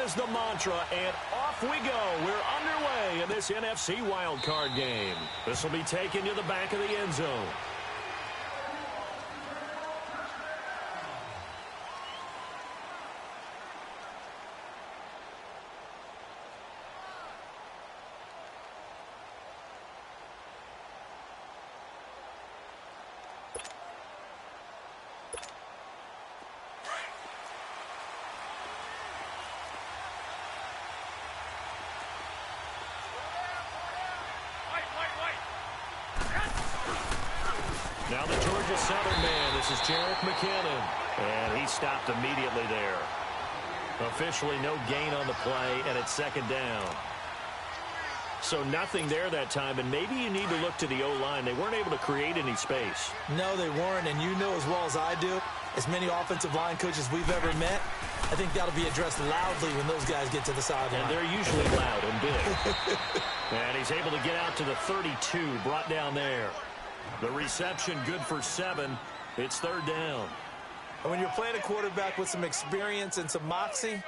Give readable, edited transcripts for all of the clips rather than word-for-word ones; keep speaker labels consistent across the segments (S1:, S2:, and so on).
S1: is the mantra, and off we go. We're underway in this NFC wildcard game. This will be taken to the back of the end zone. Now the Georgia Southern man, this is Jarek McKinnon, and he stopped immediately there. Officially no gain on the play, and it's second down. So nothing there that time, and maybe you need to look to the O-line. They weren't able to create any space.
S2: No, they weren't, and you know as well as I do, as many offensive line coaches we've ever met, I think that'll be addressed loudly when those guys get to the sideline.
S1: And they're usually loud and big. And he's able to get out to the 32, brought down there. The reception good for 7. It's third down.
S2: And when you're playing a quarterback with some experience and some moxie,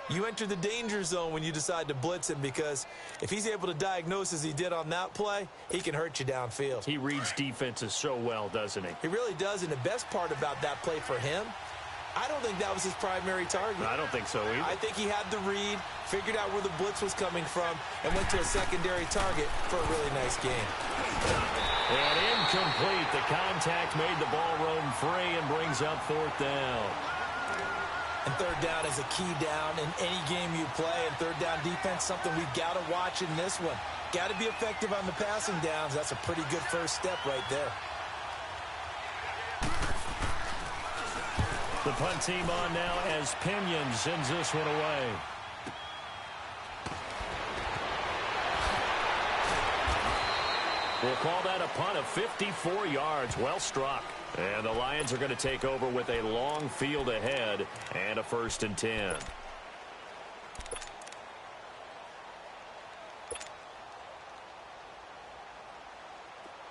S2: you enter the danger zone when you decide to blitz him, because if he's able to diagnose as he did on that play, he can hurt you downfield.
S1: He reads defenses so well, doesn't he?
S2: He really does, and the best part about that play for him, I don't think that was his primary target.
S1: I don't think so either.
S2: I think he had the read, figured out where the blitz was coming from, and went to a secondary target for a really nice game.
S1: And incomplete. The contact made the ball roam free and brings up fourth down.
S2: And third down is a key down in any game you play, and third down defense, something we've got to watch in this one. Got to be effective on the passing downs. That's a pretty good first step right there.
S1: The punt team on now as Pinion sends this one away. We'll call that a punt of 54 yards. Well struck. And the Lions are going to take over with a long field ahead and a 1st and 10.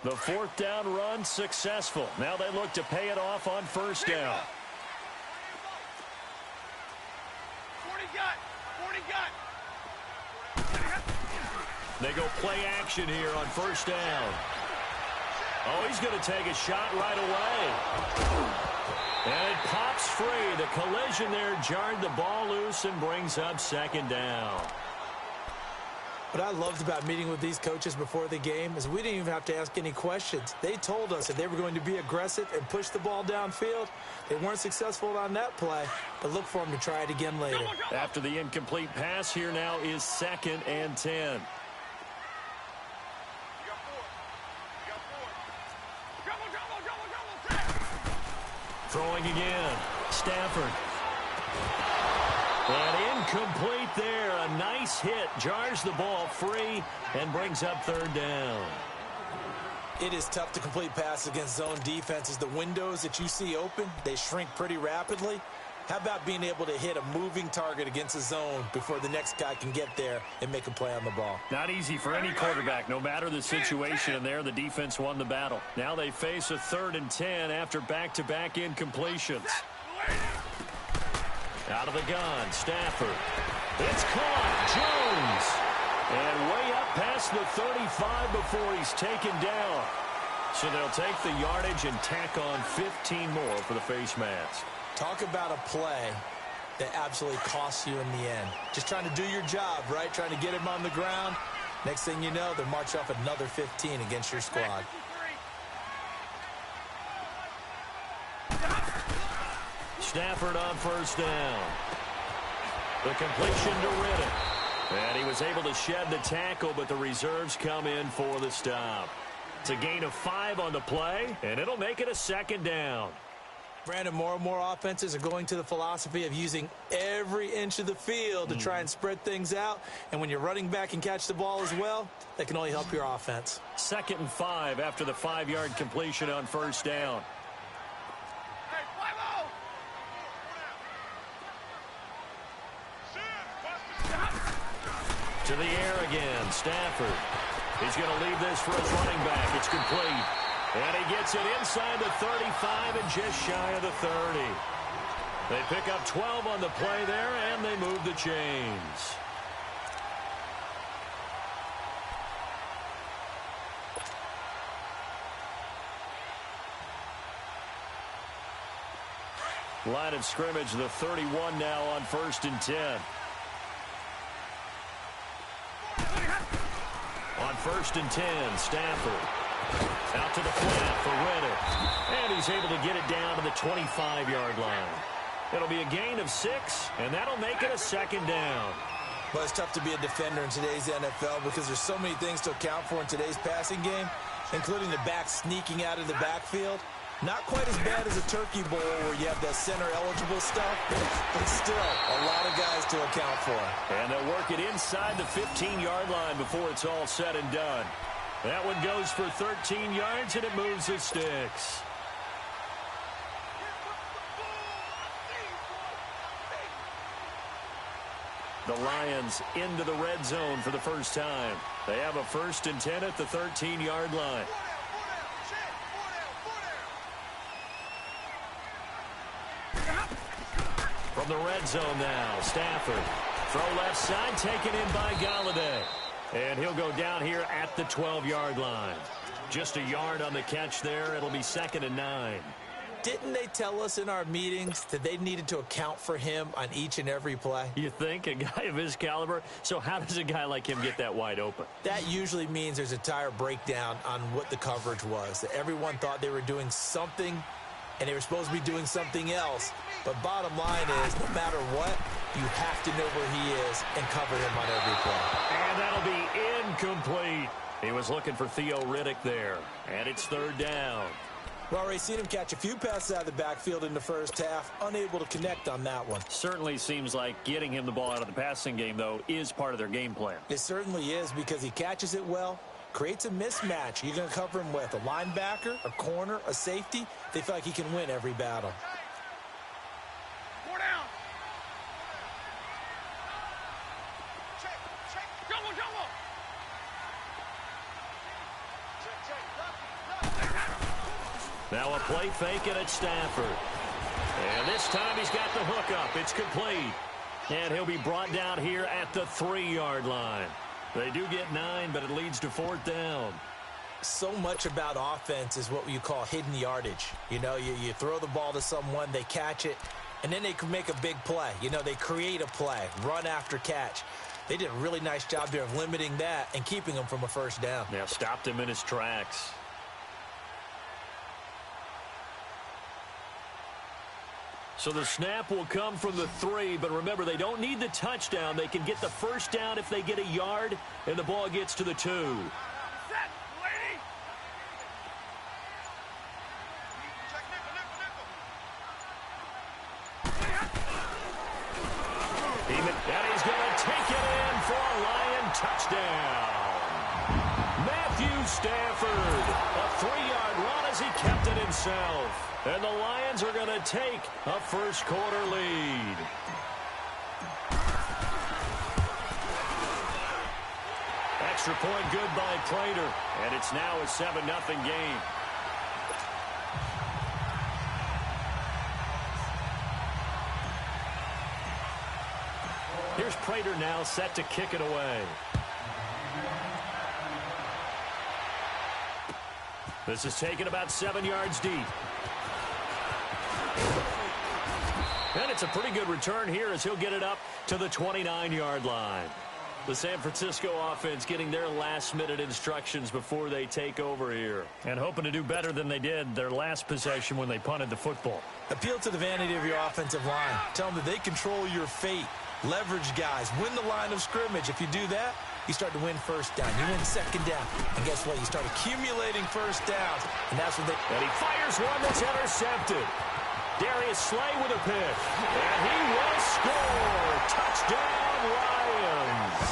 S1: The fourth down run successful. Now they look to pay it off on first down.
S3: 40 got.
S1: They go play action here on first down. Oh, he's going to take a shot right away. And it pops free. The collision there jarred the ball loose and brings up second down.
S2: What I loved about meeting with these coaches before the game is we didn't even have to ask any questions. They told us that they were going to be aggressive and push the ball downfield. They weren't successful on that play, but look for them to try it again later.
S1: After the incomplete pass, here now is 2nd and 10. Throwing again. Stafford. And incomplete there. A nice hit. Jars the ball free and brings up third down.
S2: It is tough to complete passes against zone defenses. The windows that you see open, they shrink pretty rapidly. How about being able to hit a moving target against a zone before the next guy can get there and make a play on the ball?
S1: Not easy for any quarterback, no matter the situation. And there, the defense won the battle. Now they face a 3rd and 10 after back-to-back incompletions. Out of the gun, Stafford. It's caught. Jones. And way up past the 35 before he's taken down. So they'll take the yardage and tack on 15 more for the face mask.
S2: Talk about a play that absolutely costs you in the end. Just trying to do your job, right? Trying to get him on the ground. Next thing you know, they'll march off another 15 against your squad.
S1: Stafford on first down. The completion to Riddick. And he was able to shed the tackle, but the reserves come in for the stop. It's a gain of 5 on the play, and it'll make it a 2nd down.
S2: Brandon, more and more offenses are going to the philosophy of using every inch of the field to try and spread things out. And when you're running back and catch the ball as well, that can only help your offense.
S1: 2nd and 5 after the 5-yard completion on first down. To the air again, Stafford. He's going to leave this for his running back. It's complete. And he gets it inside the 35 and just shy of the 30. They pick up 12 on the play there, and they move the chains. Line of scrimmage, the 31 now on 1st and 10. On 1st and 10, Stafford. Out to the flat for Reddick. And he's able to get it down to the 25-yard line. It'll be a gain of 6, and that'll make it a 2nd down.
S2: Well, it's tough to be a defender in today's NFL because there's so many things to account for in today's passing game, including the back sneaking out of the backfield. Not quite as bad as a turkey bowl where you have that center-eligible stuff, but still a lot of guys to account for.
S1: And they'll work it inside the 15-yard line before it's all said and done. That one goes for 13 yards, and it moves the sticks. The Lions into the red zone for the first time. They have a 1st and 10 at the 13-yard line. From the red zone now, Stafford. Throw left side, taken in by Galladay. And he'll go down here at the 12-yard line. Just a yard on the catch there. It'll be 2nd and 9.
S2: Didn't they tell us in our meetings that they needed to account for him on each and every play?
S1: You think? A guy of his caliber? So how does a guy like him get that wide open?
S2: That usually means there's a tire breakdown on what the coverage was. That everyone thought they were doing something, and they were supposed to be doing something else. But bottom line is, no matter what, you have to know where he is and cover him on every play.
S1: And that'll be incomplete. He was looking for Theo Riddick there. And it's 3rd down.
S2: We've already seen him catch a few passes out of the backfield in the first half, unable to connect on that one.
S1: Certainly seems like getting him the ball out of the passing game, though, is part of their game plan.
S2: It certainly is because he catches it well, creates a mismatch. You're going to cover him with a linebacker, a corner, a safety. They feel like he can win every battle.
S1: Now a play fake, and it's Stafford. And this time he's got the hook up. It's complete. And he'll be brought down here at the 3-yard line. They do get 9, but it leads to 4th down.
S2: So much about offense is what you call hidden yardage. You know, you throw the ball to someone, they catch it, and then they can make a big play. You know, they create a play, run after catch. They did a really nice job there of limiting that and keeping him from a 1st down.
S1: Yeah, stopped him in his tracks. So the snap will come from the 3, but remember, they don't need the touchdown. They can get the 1st down if they get a yard, and the ball gets to the 2.
S3: Set, lady.
S1: And he's going to take it in for a Lion touchdown. Matthew Stafford, a 3-yard run as he kept it himself. And the Lions are going to take a first-quarter lead. Extra point good by Prater. And it's now a 7-0 game. Here's Prater now set to kick it away. This is taken about 7 yards deep. And it's a pretty good return here as he'll get it up to the 29-yard line. The San Francisco offense getting their last-minute instructions before they take over here. And hoping to do better than they did their last possession when they punted the football.
S2: Appeal to the vanity of your offensive line. Tell them that they control your fate. Leverage guys. Win the line of scrimmage. If you do that, you start to win 1st down. You win 2nd down. And guess what? You start accumulating 1st downs. And that's what they...
S1: And he fires one that's intercepted. Darius Slay with a pick. And he will score. Touchdown, Lions.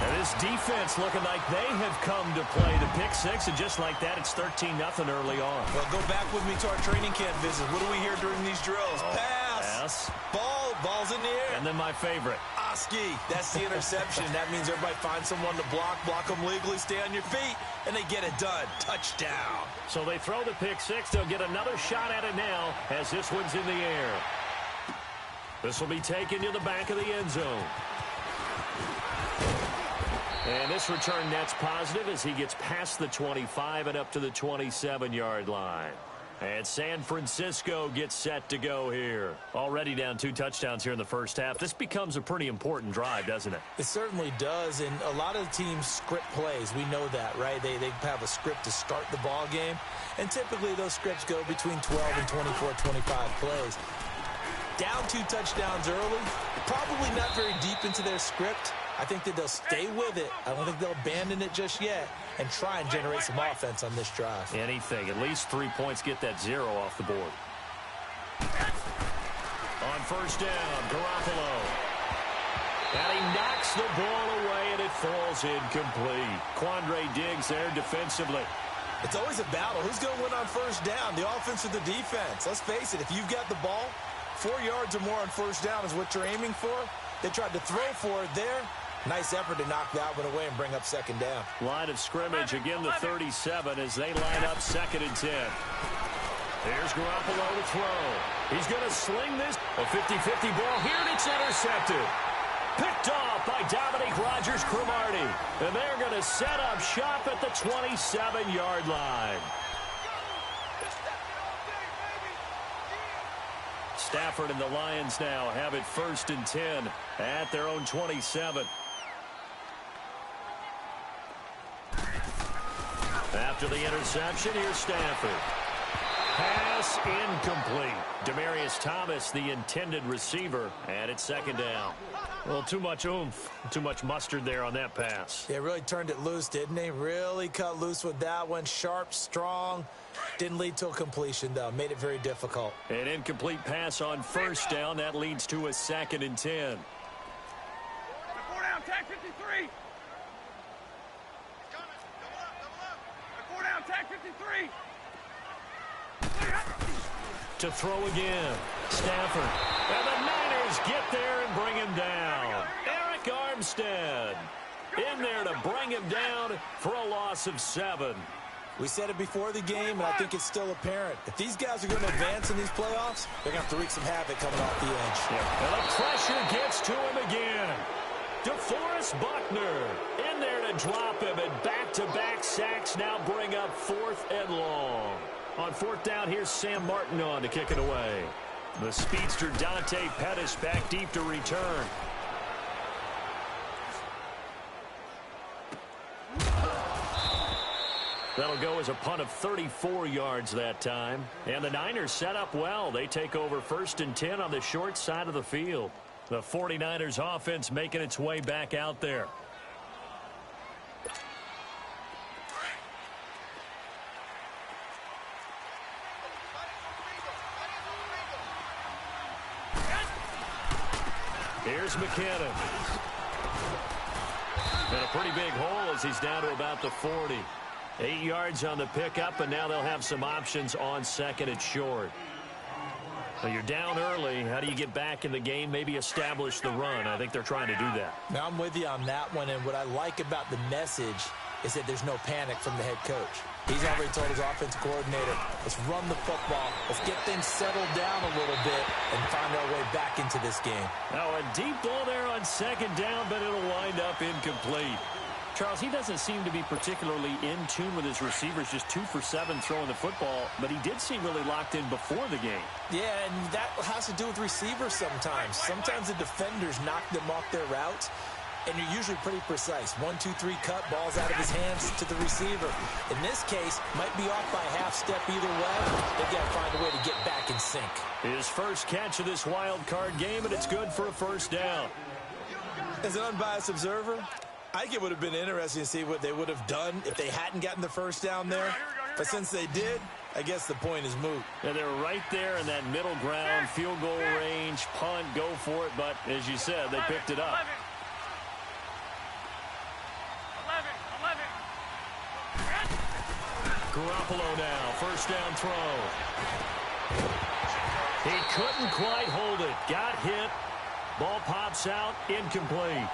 S1: And this defense looking like they have come to play the pick 6. And just like that, it's 13-0 early on.
S2: Well, go back with me to our training camp visit. What do we hear during these drills? Pass.
S1: Pass.
S2: Ball's in the air.
S1: And then my favorite.
S2: Gronkowski. That's the interception. That means everybody finds someone to block them legally, stay on your feet, and they get it done. Touchdown.
S1: So they throw the pick six. They'll get another shot at it now as this one's in the air. This will be taken to the back of the end zone. And this return net's positive as he gets past the 25 and up to the 27-yard line. And San Francisco gets set to go here. Already down 2 touchdowns here in the first half. This becomes a pretty important drive, doesn't it?
S2: It certainly does, and a lot of the teams script plays. We know that, right? They have a script to start the ball game, and typically those scripts go between 12 and 24, 25 plays. Down 2 touchdowns early, probably not very deep into their script. I think that they'll stay with it. I don't think they'll abandon it just yet and try and generate some offense on this drive.
S1: Anything. At least 3 points, get that 0 off the board. On first down, Garoppolo. And he knocks the ball away, and it falls incomplete. Quandre Diggs there defensively.
S2: It's always a battle. Who's going to win on first down, the offense or the defense? Let's face it, if you've got the ball, 4 yards or more on first down is what you're aiming for. They tried to throw for it there. Nice effort to knock that one away and bring up second down.
S1: Line of scrimmage, again the 37 as they line up 2nd and 10. Here's Garoppolo to throw. He's going to sling this. A 50-50 ball here, and it's intercepted. Picked off by Dominique Rodgers-Cromartie. And they're going to set up shop at the 27-yard line. Stafford and the Lions now have it 1st and 10 at their own 27. After the interception, here's Stafford. Pass incomplete. Demaryius Thomas, the intended receiver, and it's 2nd down. Well, too much oomph, too much mustard there on that pass.
S2: They really turned it loose, didn't they? Really cut loose with that one. Sharp, strong. Didn't lead to a completion, though. Made it very difficult.
S1: An incomplete pass on first down. That leads to a 2nd and 10.
S3: 4 down, tag 53. 4 down, tag 53.
S1: To throw again. Stafford. And the Niners get there and bring him down. Eric Armstead in there to bring him down for a loss of 7.
S2: We said it before the game, and I think it's still apparent. If these guys are going to advance in these playoffs, they're going to have to wreak some havoc coming off the edge.
S1: Yeah. And the pressure gets to him again. DeForest Buckner in there to drop him, and back-to-back sacks now bring up 4th and long. On 4th down, here's Sam Martin on to kick it away. The speedster Dante Pettis back deep to return. That'll go as a punt of 34 yards that time. And the Niners set up well. They take over 1st and 10 on the short side of the field. The 49ers offense making its way back out there. Here's McKinnon. And a pretty big hole as he's down to about the 40. 8 yards on the pickup, and now they'll have some options on 2nd and short. Well, you're down early. How do you get back in the game? Maybe establish the run. I think they're trying to do that.
S2: Now, I'm with you on that one, and what I like about the message is that there's no panic from the head coach. He's already told his offensive coordinator, let's run the football. Let's get things settled down a little bit and find our way back into this game.
S1: Now, a deep ball there on 2nd down, but it'll wind up incomplete. Charles, he doesn't seem to be particularly in tune with his receivers, just 2 for 7 throwing the football, but he did seem really locked in before the game.
S2: Yeah, and that has to do with receivers sometimes. Sometimes the defenders knock them off their routes, and you're usually pretty precise. 1, 2, 3 cut, balls out of his hands to the receiver. In this case, might be off by a half step either way. They've got to find a way to get back in sync.
S1: His first catch of this wild card game, and it's good for a 1st down.
S2: As an unbiased observer, I think it would have been interesting to see what they would have done if they hadn't gotten the 1st down there. But since they did, I guess the point is moot.
S1: Yeah, they're right there in that middle ground, field goal range, punt, go for it. But as you said, they picked it up.
S3: 11.
S1: Garoppolo now, 1st down throw. He couldn't quite hold it. Got hit. Ball pops out, incomplete.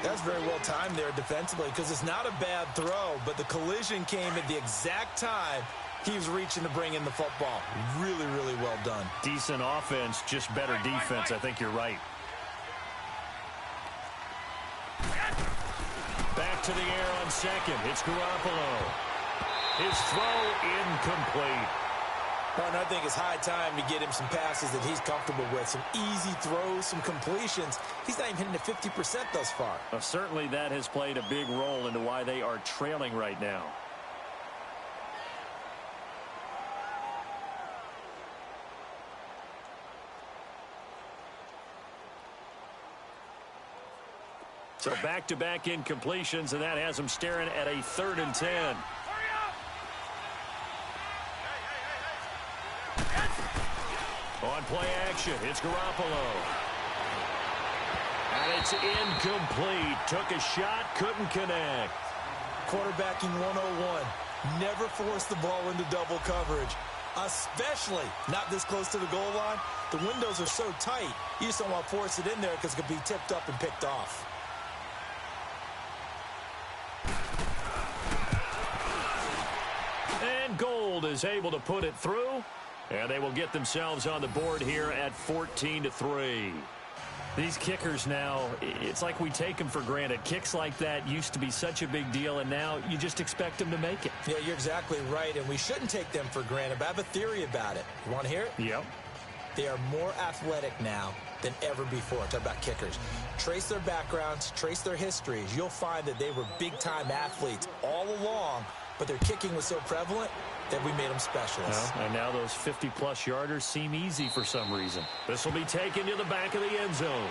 S2: That's very well timed there defensively because it's not a bad throw, but the collision came at the exact time he was reaching to bring in the football. Really, really well done.
S1: Decent offense, just better defense. I think you're right. Back to the air on second. It's Garoppolo. His throw incomplete.
S2: Well, and I think it's high time to get him some passes that he's comfortable with. Some easy throws, some completions. He's not even hitting the 50% thus far.
S1: Certainly that has played a big role into why they are trailing right now. So back-to-back incompletions, and that has them staring at a 3rd and 10. On play action, it's Garoppolo. And it's incomplete. Took a shot, couldn't connect.
S2: Quarterbacking 101. Never force the ball into double coverage, especially not this close to the goal line. The windows are so tight, you just don't want to force it in there because it could be tipped up and picked off.
S1: And Gold is able to put it through. And they will get themselves on the board here at 14-3. These kickers now, it's like we take them for granted. Kicks like that used to be such a big deal, and now you just expect them to make it.
S2: Yeah, you're exactly right, and we shouldn't take them for granted, but I have a theory about it. You want to hear it?
S1: Yep.
S2: They are more athletic now than ever before. Talk about kickers. Trace their backgrounds, trace their histories. You'll find that they were big-time athletes all along, but their kicking was so prevalent that we made them specialists.
S1: Well, and now those 50-plus yarders seem easy for some reason. This will be taken to the back of the end zone.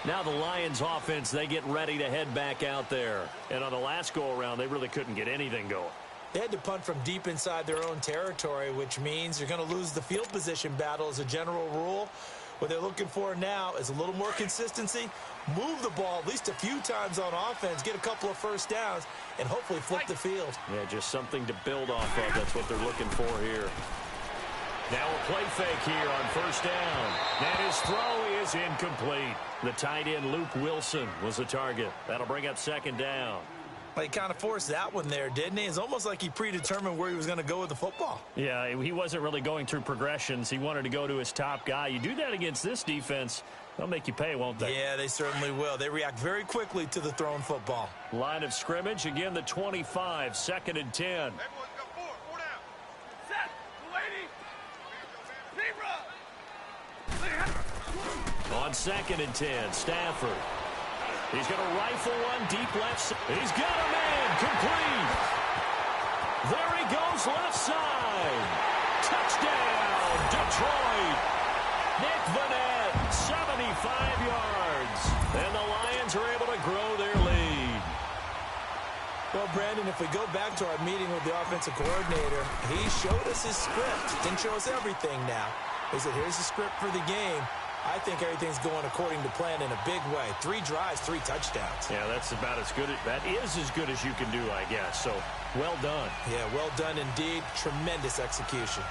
S1: Now the Lions offense, they get ready to head back out there. And on the last go-around, they really couldn't get anything going.
S2: They had to punt from deep inside their own territory, which means you're going to lose the field position battle as a general rule. What they're looking for now is a little more consistency, move the ball at least a few times on offense, get a couple of first downs, and hopefully flip the field.
S1: Yeah, just something to build off of. That's what they're looking for here. Now a play fake here on first down. And his throw is incomplete. The tight end, Luke Wilson, was the target. That'll bring up 2nd down.
S2: Well, he kind of forced that one there, didn't he? It's almost like he predetermined where he was going to go with the football.
S1: Yeah, he wasn't really going through progressions. He wanted to go to his top guy. You do that against this defense, they'll make you pay, won't they?
S2: Yeah, they certainly will. They react very quickly to the thrown football.
S1: Line of scrimmage, again the 25, 2nd and 10.
S3: Everyone's got four down. Set, Delaney.
S1: On 2nd and 10, Stafford. He's going to rifle one deep left side. He's got a man complete. There he goes left side. Touchdown, Detroit. Nick Vannett, 75 yards. And the Lions are able to grow their lead.
S2: Well, Brandon, if we go back to our meeting with the offensive coordinator, he showed us his script. Didn't show us everything now. He said, here's the script for the game. I think everything's going according to plan in a big way. 3 drives, 3 touchdowns.
S1: Yeah, that's about as good. That is as good as you can do, I guess. So, well done.
S2: Yeah, well done indeed. Tremendous execution.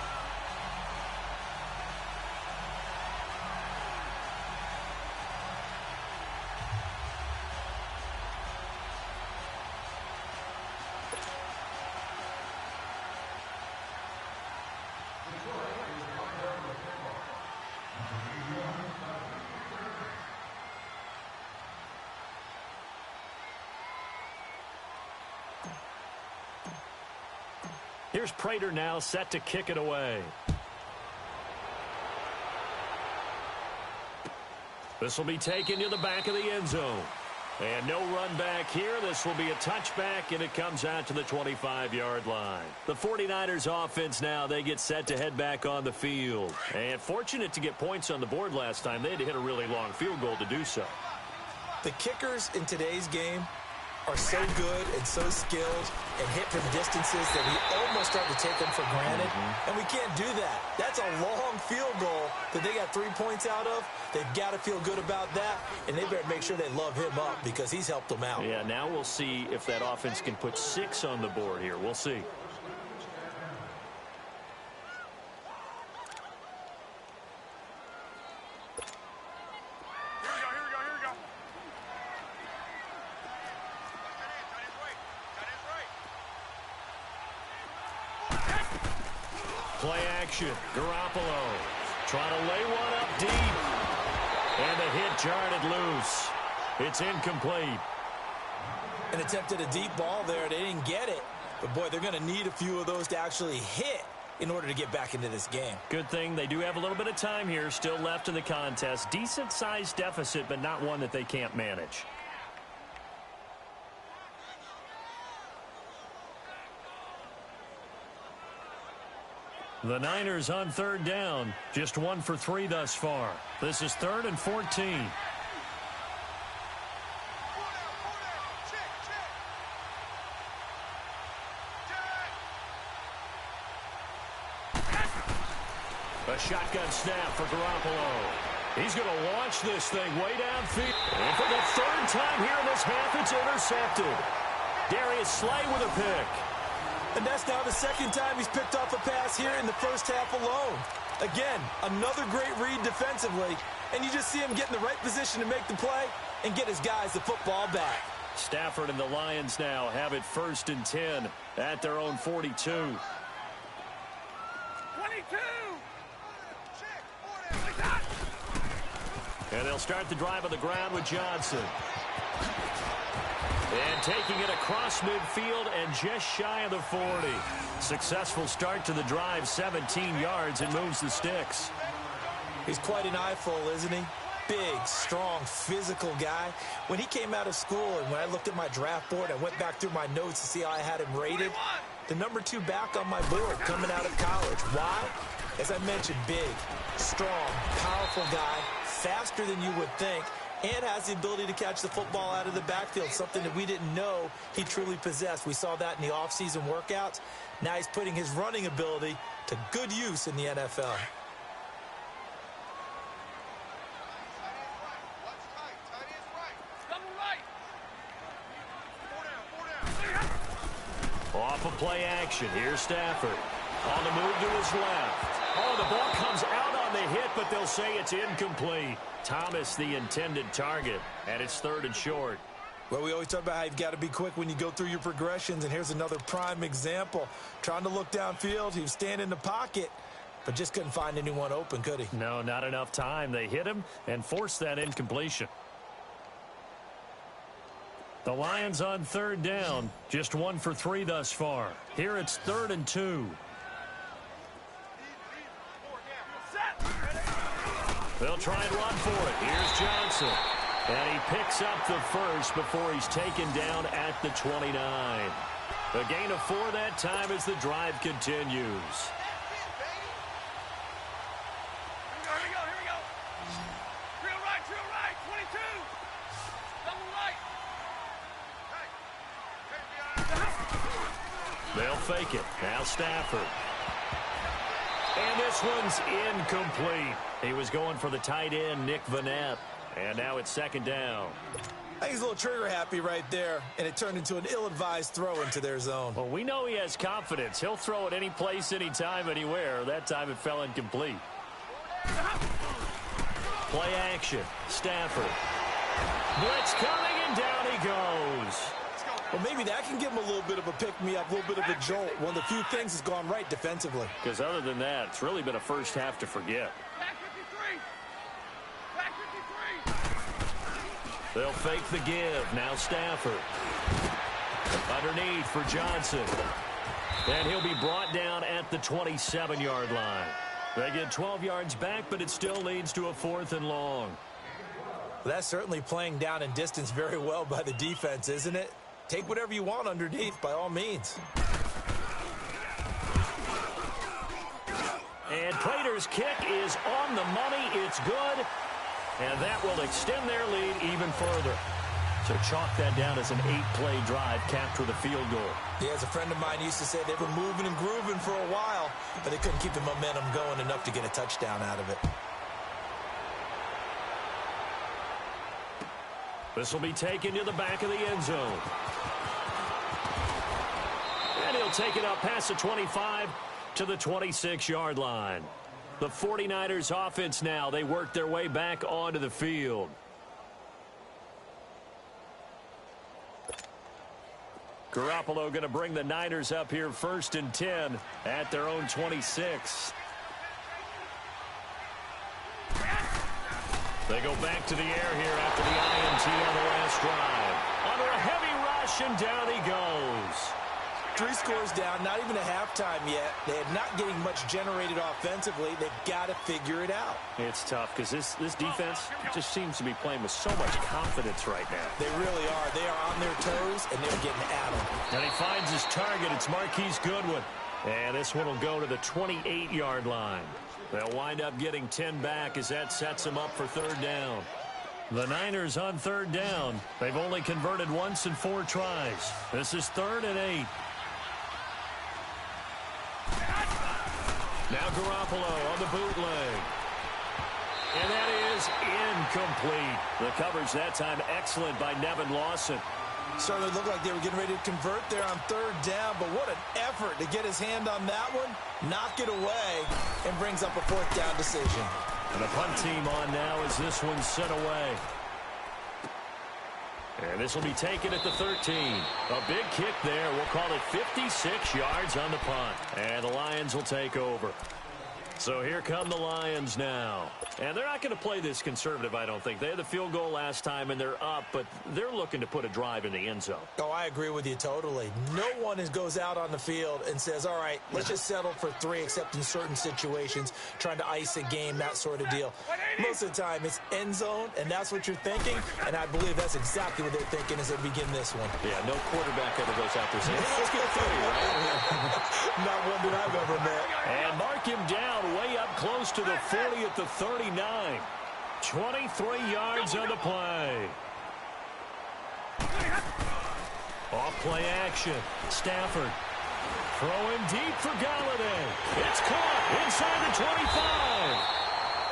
S1: Here's Prater now set to kick it away. This will be taken to the back of the end zone. And no run back here. This will be a touchback, and it comes out to the 25-yard line. The 49ers offense now, they get set to head back on the field. And fortunate to get points on the board last time. They had to hit a really long field goal to do so.
S2: The kickers in today's game are so good and so skilled and hit from distances that we almost start to take them for granted. And we can't do that. That's a long field goal that they got 3 points out of. They've got to feel good about that, and they better make sure they love him up because he's helped them out.
S1: Yeah, now we'll see if that offense can put 6 on the board here. We'll see. play action. Garoppolo trying to lay one up deep. And the hit jarred it loose. It's incomplete.
S2: And attempted a deep ball there. They didn't get it. But, boy, they're going to need a few of those to actually hit in order to get back into this game.
S1: Good thing they do have a little bit of time here still left in the contest. Decent-sized deficit, but not one that they can't manage. The Niners on third down. Just 1 for 3 thus far. This is 3rd and 14. A shotgun snap for Garoppolo. He's going to launch this thing way downfield. And for the 3rd time here in this half, it's intercepted. Darius Slay with a pick.
S2: And that's now the 2nd time he's picked off a pass here in the first half alone. Again, another great read defensively. And you just see him get in the right position to make the play and get his guys the football back.
S1: Stafford and the Lions now have it 1st and 10 at their own 42.
S3: 22.
S1: And they'll start the drive on the ground with Johnson. And taking it across midfield and just shy of the 40. Successful start to the drive, 17 yards, and moves the sticks.
S2: He's quite an eyeful, isn't he? Big, strong, physical guy. When he came out of school and when I looked at my draft board, I went back through my notes to see how I had him rated. The number 2 back on my board coming out of college. Why? As I mentioned, big, strong, powerful guy, faster than you would think, and has the ability to catch the football out of the backfield, something that we didn't know he truly possessed. We saw that in the offseason workouts. Now he's putting his running ability to good use in the NFL.
S1: Off of play action. Here's Stafford. On the move to his left. Oh, the ball comes out on the hit, but they'll say it's incomplete. Thomas, the intended target, and it's 3rd and short.
S2: Well, we always talk about how you've got to be quick when you go through your progressions, and here's another prime example. Trying to look downfield, he was standing in the pocket, but just couldn't find anyone open, could he?
S1: No, not enough time. They hit him and forced that incompletion. The Lions on 3rd down, just 1 for 3 thus far. Here it's 3rd and 2. They'll try and run for it. Here's Johnson. And he picks up the first before he's taken down at the 29. A gain of 4 that time as the drive continues.
S3: Here we go. Drill right, 22. Double right.
S1: They'll fake it. Now Stafford. And this one's incomplete. He was going for the tight end, Nick Vanette. And now it's 2nd down.
S2: I think he's a little trigger happy right there, and it turned into an ill-advised throw into their zone.
S1: Well, we know he has confidence. He'll throw it any place, anytime, anywhere. That time it fell incomplete. Play action. Stafford. Blitz coming, and down he goes.
S2: Well, maybe that can give him a little bit of a pick-me-up, a little bit of a jolt. One of the few things that's gone right defensively.
S1: Because other than that, it's really been a first half to forget.
S3: Back 53.
S1: They'll fake the give. Now Stafford. Underneath for Johnson. And he'll be brought down at the 27-yard line. They get 12 yards back, but it still leads to a 4th and long.
S2: Well, that's certainly playing down in distance very well by the defense, isn't it? Take whatever you want underneath, by all means.
S1: And Prater's kick is on the money. It's good. And that will extend their lead even further. So chalk that down as an 8-play drive, capture the field goal.
S2: Yeah, as a friend of mine used to say, they were moving and grooving for a while, but they couldn't keep the momentum going enough to get a touchdown out of it.
S1: This will be taken to the back of the end zone. And he'll take it up past the 25 to the 26-yard line. The 49ers offense now, they work their way back onto the field. Garoppolo going to bring the Niners up here 1st and 10 at their own 26. They go back to the air here after the INT on the last drive. Under a heavy rush, and down he goes.
S2: 3 scores down, not even a halftime yet. They are not getting much generated offensively. They've got to figure it out.
S1: It's tough because this defense just seems to be playing with so much confidence right now.
S2: They really are. They are on their toes, and they're getting at them.
S1: And he finds his target. It's Marquise Goodwin. And this one will go to the 28-yard line. They'll wind up getting 10 back as that sets them up for 3rd down. The Niners on 3rd down. They've only converted once in 4 tries. This is 3rd and 8. Now Garoppolo on the bootleg. And that is incomplete. The coverage that time excellent by Nevin Lawson.
S2: Certainly looked like they were getting ready to convert there on 3rd down, but what an effort to get his hand on that one, knock it away, and brings up a 4th down decision.
S1: And the punt team on now as this one's sent away. And this will be taken at the 13. A big kick there. We'll call it 56 yards on the punt. And the Lions will take over. So here come the Lions now. And they're not going to play this conservative, I don't think. They had the field goal last time, and they're up, but they're looking to put a drive in the end zone.
S2: Oh, I agree with you totally. No one goes out on the field and says, all right, let's just settle for 3, except in certain situations, trying to ice a game, that sort of deal. Most of the time, it's end zone, and that's what you're thinking, and I believe that's exactly what they're thinking as they begin this one.
S1: Yeah, no quarterback ever goes out there saying, let's get 3, right?
S2: Not one that I've ever met.
S1: And mark him down way up close to the 40 at the 39. 23 yards on the play. Off play action. Stafford throwing deep for Galladay. It's caught inside the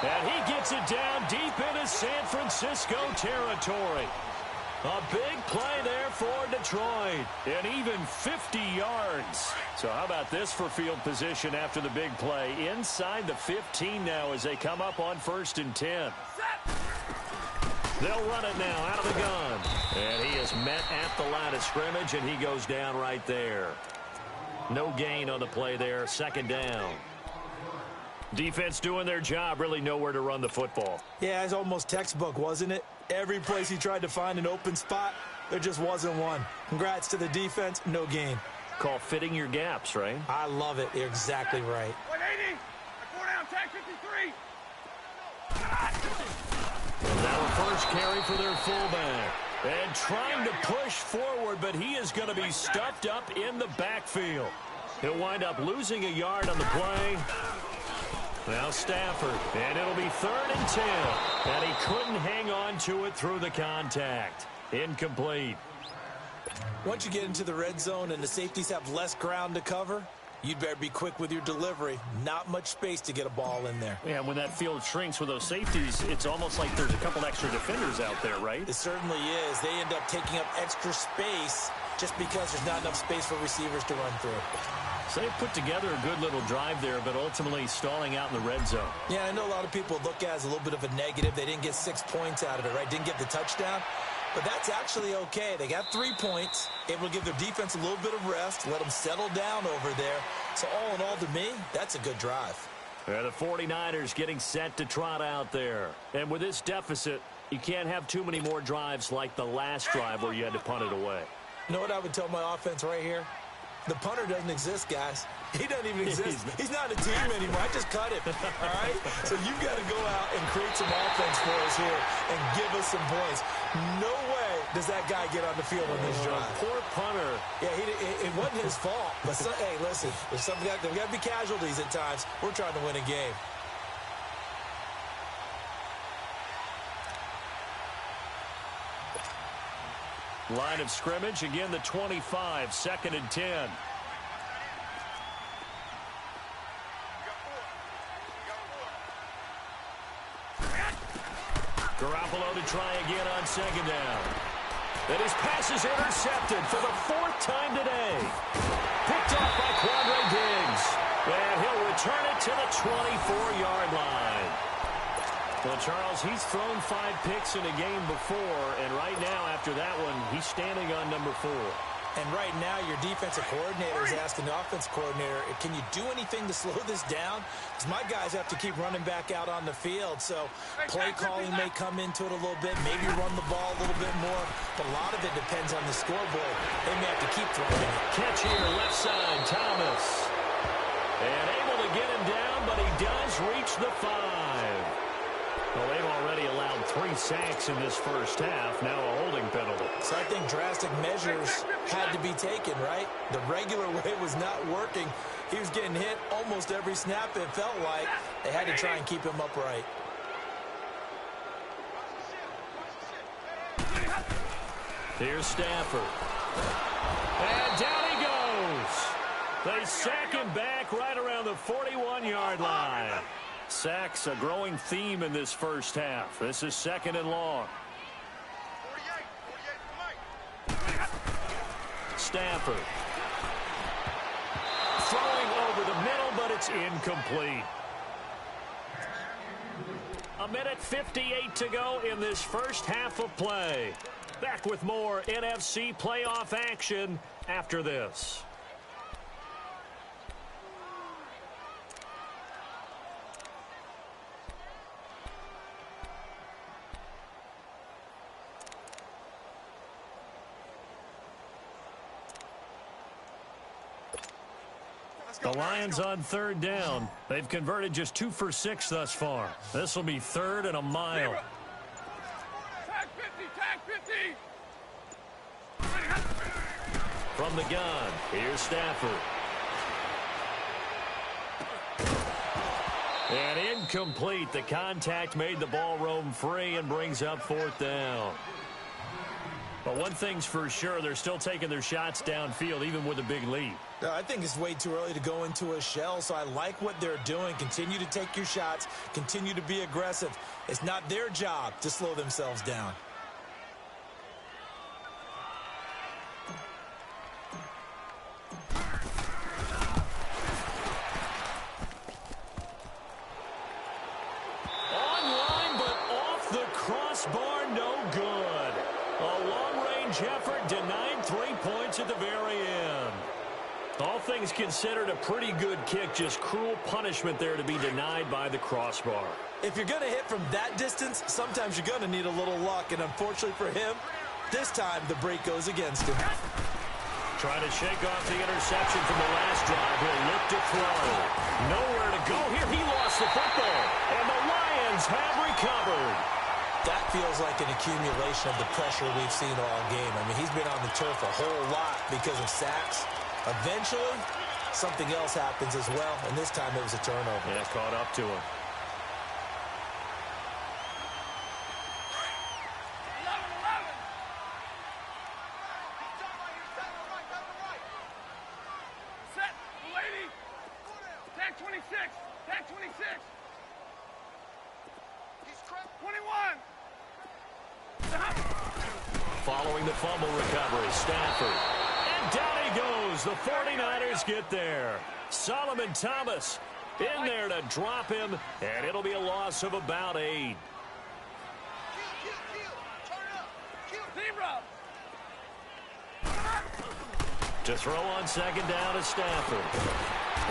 S1: 25. And he gets it down deep into San Francisco territory. A big play there for Detroit, and even 50 yards. So how about this for field position after the big play? Inside the 15 now as they come up on 1st and 10. They'll run it now out of the gun. And he is met at the line of scrimmage, and he goes down right there. No gain on the play there, 2nd down. Defense doing their job, really nowhere to run the football.
S2: Yeah, it's almost textbook, wasn't it? Every place he tried to find an open spot, there just wasn't one. Congrats to the defense, no gain.
S1: Call fitting your gaps, right?
S2: I love it. You're exactly right.
S3: 180. 4 down, tag 53.
S1: Now a first carry for their fullback. And trying to push forward, but he is going to be stuffed up in the backfield. He'll wind up losing a yard on the play. Now Stafford, and it'll be 3rd and 10. And he couldn't hang on to it through the contact. Incomplete.
S2: Once you get into the red zone and the safeties have less ground to cover, you'd better be quick with your delivery. Not much space to get a ball in there.
S1: Yeah, when that field shrinks with those safeties, it's almost like there's a couple extra defenders out there, right?
S2: It certainly is. They end up taking up extra space just because there's not enough space for receivers to run through.
S1: So they put together a good little drive there, but ultimately stalling out in the red zone.
S2: Yeah, I know a lot of people look at it as a little bit of a negative. They didn't get 6 points out of it, right? Didn't get the touchdown. But that's actually okay. They got 3 points, able to give their defense a little bit of rest, let them settle down over there. So all in all, to me, that's a good drive.
S1: The 49ers getting set to trot out there. And with this deficit, you can't have too many more drives like the last drive where you had to punt it away.
S2: You know what I would tell my offense right here? The punter doesn't exist, guys. He doesn't even exist. He's not a team anymore. I just cut him, all right? So you've got to go out and create some offense for us here and give us some points. No way does that guy get on the field on this drive.
S1: Poor punter.
S2: Yeah, it wasn't his fault. But, hey, listen, there's got to be casualties at times. We're trying to win a game.
S1: Line of scrimmage, again the 25, 2nd and 10. Garoppolo to try again on 2nd down. And his pass is intercepted for the 4th time today. Picked off by Quandre Diggs. And he'll return it to the 24-yard line. Well, Charles, he's thrown 5 picks in a game before, and right now, after that one, he's standing on number 4.
S2: And right now, your defensive coordinator is asking the offense coordinator, can you do anything to slow this down? Because my guys have to keep running back out on the field. So play calling may come into it a little bit, maybe run the ball a little bit more. But a lot of it depends on the scoreboard. They may have to keep throwing it.
S1: Catch here, left side, Thomas. And able to get him down, but he does reach the 5. Well, they've already allowed 3 sacks in this first half. Now a holding penalty.
S2: So I think drastic measures had to be taken, right? The regular way was not working. He was getting hit almost every snap, it felt like. They had to try and keep him upright.
S1: Here's Stafford. And down he goes. They sack him back right around the 41-yard line. Sacks a growing theme in this first half. This is 2nd and long. Stafford. Throwing over the middle, but it's incomplete. 1:58 to go in this first half of play. Back with more NFC playoff action after this. The Lions on 3rd down. They've converted just 2 for 6 thus far. This will be 3rd and a mile.
S3: Tag 50, tag 50.
S1: From the gun, here's Stafford. And incomplete. The contact made the ball roam free and brings up 4th down. But one thing's for sure, they're still taking their shots downfield, even with a big lead.
S2: I think it's way too early to go into a shell, so I like what they're doing. Continue to take your shots. Continue to be aggressive. It's not their job to slow themselves down.
S1: Online, but off the crossbar, no good. A long-range effort denied 3 points at the very end. All things considered, a pretty good kick. Just cruel punishment there to be denied by the crossbar.
S2: If you're going to hit from that distance, sometimes you're going to need a little luck. And unfortunately for him, this time the break goes against him.
S1: Trying to shake off the interception from the last drive. He'll look to throw. Nowhere to go here. He lost the football. And the Lions have recovered.
S2: That feels like an accumulation of the pressure we've seen all game. I mean, he's been on the turf a whole lot because of sacks. Eventually, something else happens as well, and this time it was a turnover.
S1: Yeah, caught up to him.
S3: 11-11. Set, lady. Tag 26, tag 26. 21.
S1: Following the fumble recovery, Stafford. And down he goes. The 49ers get there. Solomon Thomas in there to drop him, and it'll be a loss of about 8.
S3: Zebra.
S1: To throw on 2nd down is Stafford.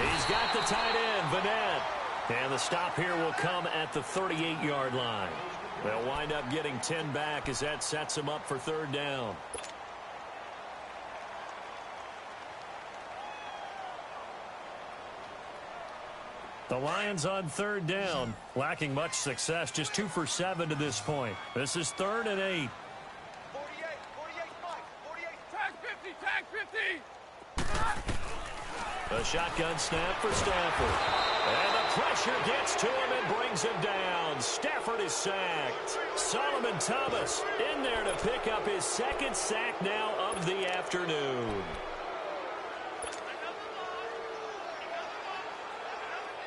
S1: He's got the tight end, Vanette. And the stop here will come at the 38-yard line. They'll wind up getting 10 back as that sets them up for 3rd down. The Lions on 3rd down, lacking much success, just 2 for 7 to this point. This is 3rd and 8.
S3: 48, Mike. 48. Tag 50, tag 50.
S1: A shotgun snap for Stafford. And the pressure gets to him and brings him down. Stafford is sacked. Solomon Thomas in there to pick up his 2nd sack now of the afternoon.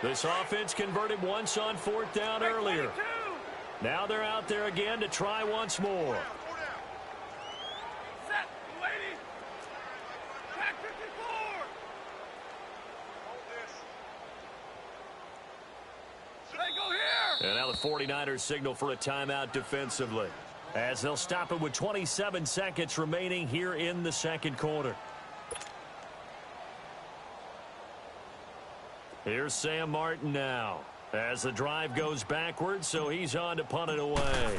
S1: This offense converted once on 4th down earlier. Now they're out there again to try once more.
S3: Set, lady. Tag 54. They go here.
S1: And now the 49ers signal for a timeout defensively. as they'll stop it with 27 seconds remaining here in the second quarter. Here's Sam Martin now as the drive goes backwards, so he's on to punt it away.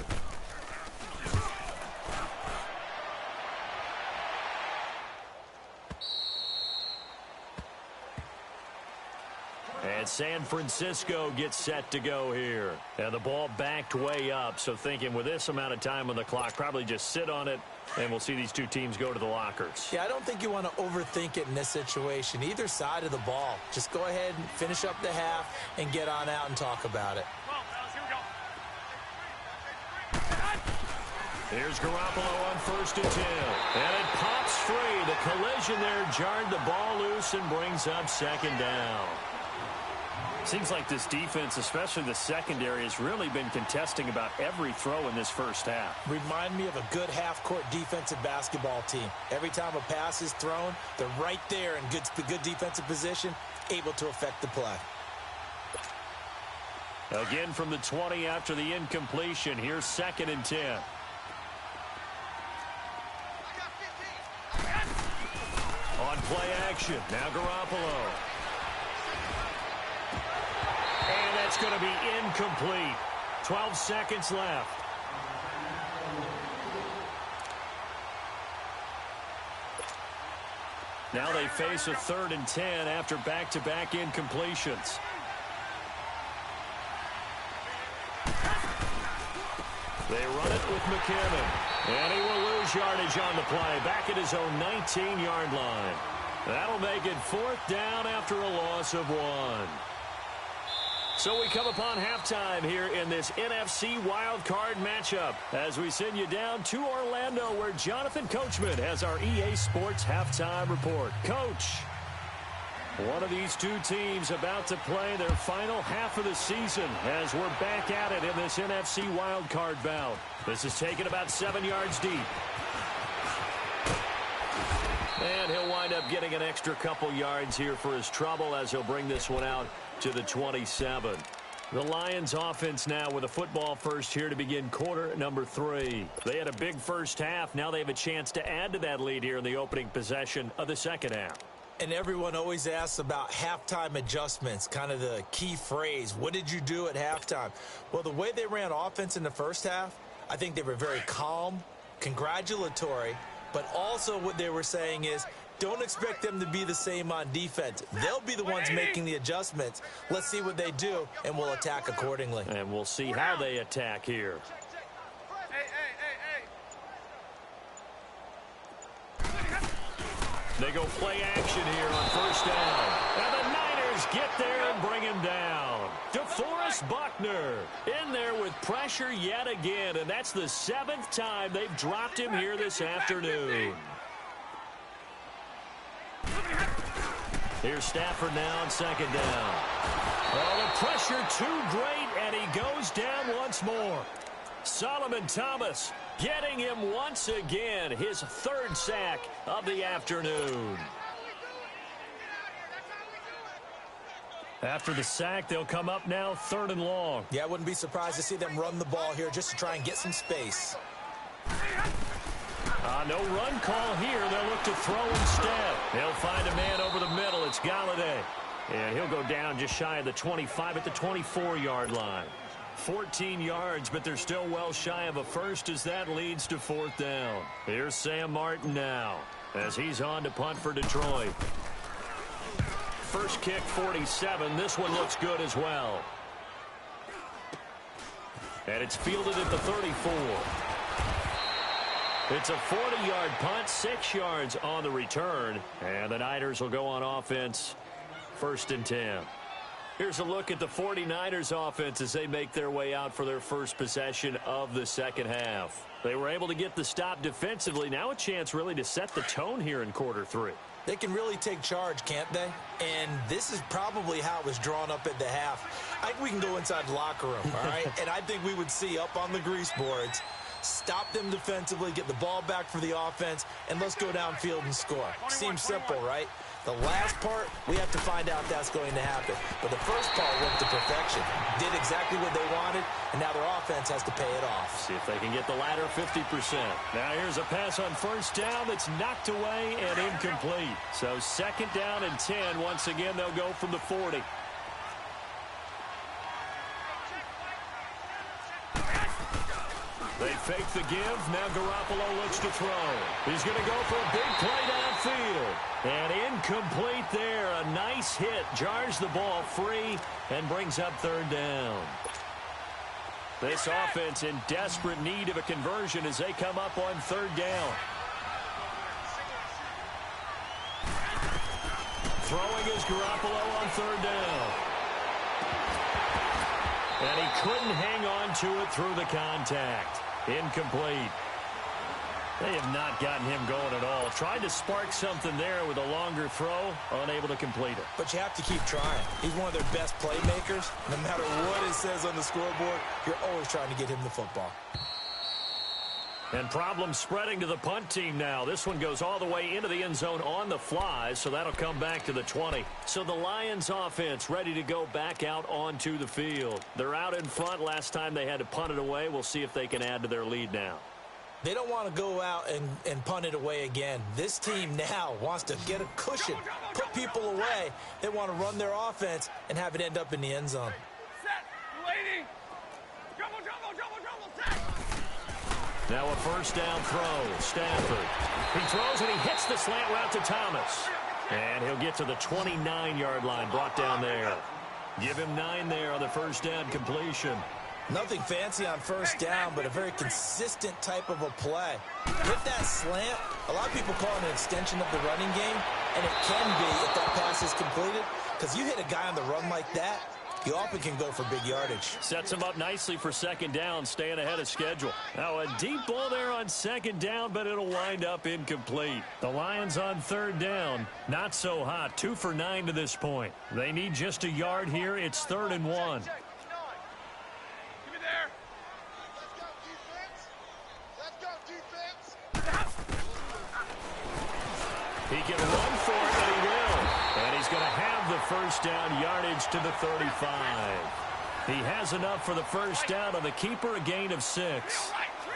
S1: And San Francisco gets set to go here. And the ball backed way up, so thinking with this amount of time on the clock, probably just sit on it, and we'll see these two teams go to the lockers.
S2: Yeah, I don't think you want to overthink it in this situation. Either side of the ball. Just go ahead and finish up the half and get on out and talk about it.
S1: Here's Garoppolo on 1st and 10. And it pops free. The collision there jarred the ball loose and brings up 2nd down. Seems like this defense, especially the secondary, has really been contesting about every throw in this first half.
S2: Remind me of a good half-court defensive basketball team. Every time a pass is thrown, they're right there in good defensive position, able to affect the play.
S1: Again from the 20 after the incompletion. Here's 2nd and 10. On play action, now Garoppolo. And that's going to be incomplete. 12 seconds left. Now they face a 3rd and 10 after back-to-back incompletions. They run it with McKinnon. And he will lose yardage on the play. Back at his own 19-yard line. That'll make it 4th down after a loss of 1. So we come upon halftime here in this NFC wildcard matchup as we send you down to Orlando where Jonathan Coachman has our EA Sports halftime report. Coach, one of these two teams about to play their final half of the season as we're back at it in this NFC wildcard bout. This is taken about 7 yards deep. And he'll wind up getting an extra couple yards here for his trouble as he'll bring this one out to the 27. The Lions offense now with a football first here to begin quarter number 3. They had a big first half. Now they have a chance to add to that lead here in the opening possession of the second half.
S2: And everyone always asks about halftime adjustments, kind of the key phrase. What did you do at halftime? Well, the way they ran offense in the first half, I think they were very calm, congratulatory, but also what they were saying is, don't expect them to be the same on defense. They'll be the ones making the adjustments. Let's see what they do, and we'll attack accordingly.
S1: And we'll see how they attack here. They go play action here on 1st down. And the Niners get there and bring him down. DeForest Buckner in there with pressure yet again, and that's the 7th time they've dropped him here this afternoon. Here's Stafford now on 2nd down. Oh, the pressure too great, and he goes down once more. Solomon Thomas getting him once again, his 3rd sack of the afternoon. After the sack, they'll come up now 3rd and long.
S2: Yeah, I wouldn't be surprised to see them run the ball here just to try and get some space.
S1: No run call here. They'll look to throw instead. They'll find a man over the middle. It's Galladay. And he'll go down just shy of the 25 at the 24-yard line. 14 yards, but they're still well shy of a first as that leads to 4th down. Here's Sam Martin now as he's on to punt for Detroit. First kick, 47. This one looks good as well. And it's fielded at the 34. It's a 40-yard punt, 6 yards on the return. And the Niners will go on offense, 1st and 10. Here's a look at the 49ers offense as they make their way out for their first possession of the second half. They were able to get the stop defensively. Now a chance really to set the tone here in quarter 3.
S2: They can really take charge, can't they? And this is probably how it was drawn up at the half. I think we can go inside the locker room, all right? And I think we would see up on the grease boards, stop them defensively, get the ball back for the offense, and let's go downfield and score. Seems simple, right? The last part, we have to find out if that's going to happen. But the first part went to perfection. Did exactly what they wanted, and now their offense has to pay it off.
S1: See if they can get the latter 50%. Now here's a pass on first down that's knocked away and incomplete. So second down and 10. Once again, they'll go from the 40. They fake the give. Now Garoppolo looks to throw. He's going to go for a big play downfield. And incomplete there. A nice hit. Jars the ball free and brings up third down. This offense in desperate need of a conversion as they come up on third down. Throwing is Garoppolo on third down. And he couldn't hang on to it through the contact. Incomplete. They have not gotten him going at all. Tried to spark something there with a longer throw, unable to complete it.
S2: But you have to keep trying. He's one of their best playmakers. No matter what it says on the scoreboard, you're always trying to get him the football.
S1: And problems spreading to the punt team now. This one goes all the way into the end zone on the fly, so that'll come back to the 20. So the Lions offense ready to go back out onto the field. They're out in front. Last time they had to punt it away. We'll see if they can add to their lead now.
S2: They don't want to go out and punt it away again. This team now wants to get a cushion, put people away. They want to run their offense and have it end up in the end zone.
S3: Set, waiting. Double, set.
S1: Now a first down throw. Stafford. He throws and he hits the slant route to Thomas. And he'll get to the 29-yard line, brought down there. Give him 9 there on the first down completion.
S2: Nothing fancy on first down, but a very consistent type of a play. With that slant, a lot of people call it an extension of the running game, and it can be if that pass is completed, because you hit a guy on the run like that, you often can go for big yardage.
S1: Sets him up nicely for second down, staying ahead of schedule. Now a deep ball there on second down, but it'll wind up incomplete. The Lions on third down, not so hot. 2 for 9 to this point. They need just a yard here. It's 3rd and 1. He can run for it, and he will. And he's going to have the first down yardage to the 35. He has enough for the first down on the keeper, a gain of 6.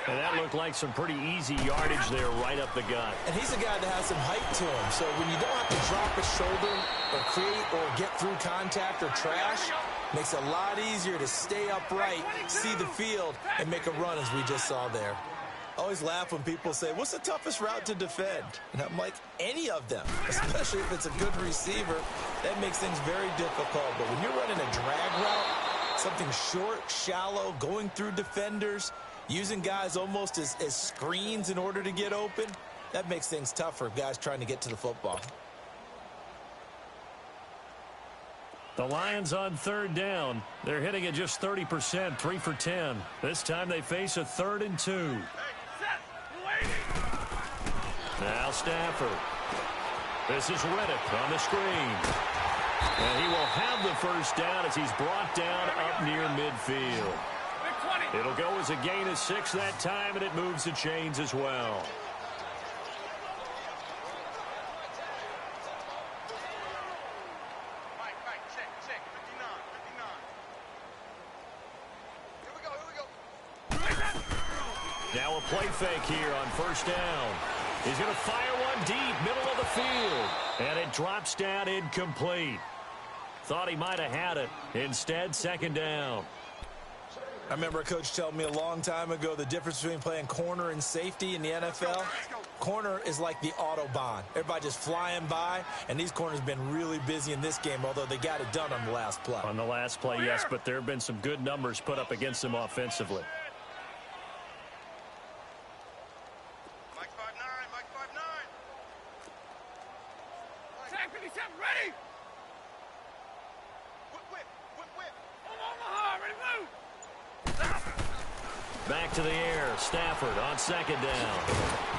S1: And that looked like some pretty easy yardage there right up the gut.
S2: And he's a guy that has some height to him. So when you don't have to drop a shoulder or create or get through contact or trash, makes it a lot easier to stay upright, see the field, and make a run as we just saw there. I always laugh when people say, what's the toughest route to defend? And I'm like, any of them, especially if it's a good receiver. That makes things very difficult. But when you're running a drag route, something short, shallow, going through defenders, using guys almost as screens in order to get open, that makes things tough for guys trying to get to the football.
S1: The Lions on third down. They're hitting at just 30%, 3 for 10. This time they face a 3rd and 2. Now Stafford. This is Riddick on the screen. And he will have the first down as he's brought down up near midfield. It'll go as a gain of 6 that time, and it moves the chains as well. Now a play fake here on first down. He's going to fire one deep, middle of the field. And it drops down incomplete. Thought he might have had it. Instead, second down.
S2: I remember a coach telling me a long time ago the difference between playing corner and safety in the NFL. Corner is like the Autobahn. Everybody just flying by, and these corners have been really busy in this game, although they got it done on the last play.
S1: On the last play, yes, but there have been some good numbers put up against them offensively.
S3: Ready?
S1: Back to the air. Stafford on second down.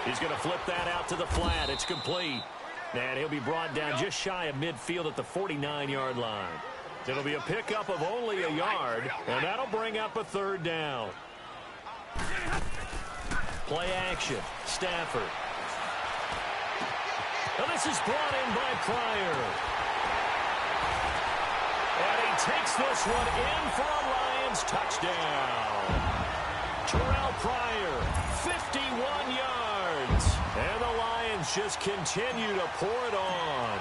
S1: He's going to flip that out to the flat. It's complete. And he'll be brought down just shy of midfield at the 49-yard line. It'll be a pickup of only a yard, and that'll bring up a 3rd down. Play action. Stafford. And this is brought in by Pryor. And he takes this one in for a Lions touchdown. Terrell Pryor, 51 yards. And the Lions just continue to pour it on.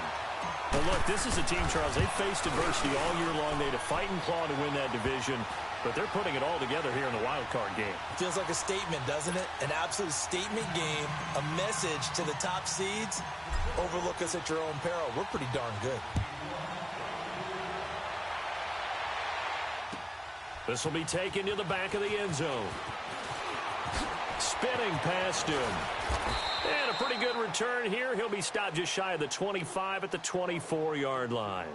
S1: Well, look, this is a team, Charles, they faced adversity all year long. They had to fight and claw to win that division, but they're putting it all together here in the wild card game.
S2: Feels like a statement, doesn't it? An absolute statement game, a message to the top seeds. Overlook us at your own peril. We're pretty darn good.
S1: This will be taken to the back of the end zone. Spinning past him. And a pretty good return here. He'll be stopped just shy of the 25 at the 24-yard line.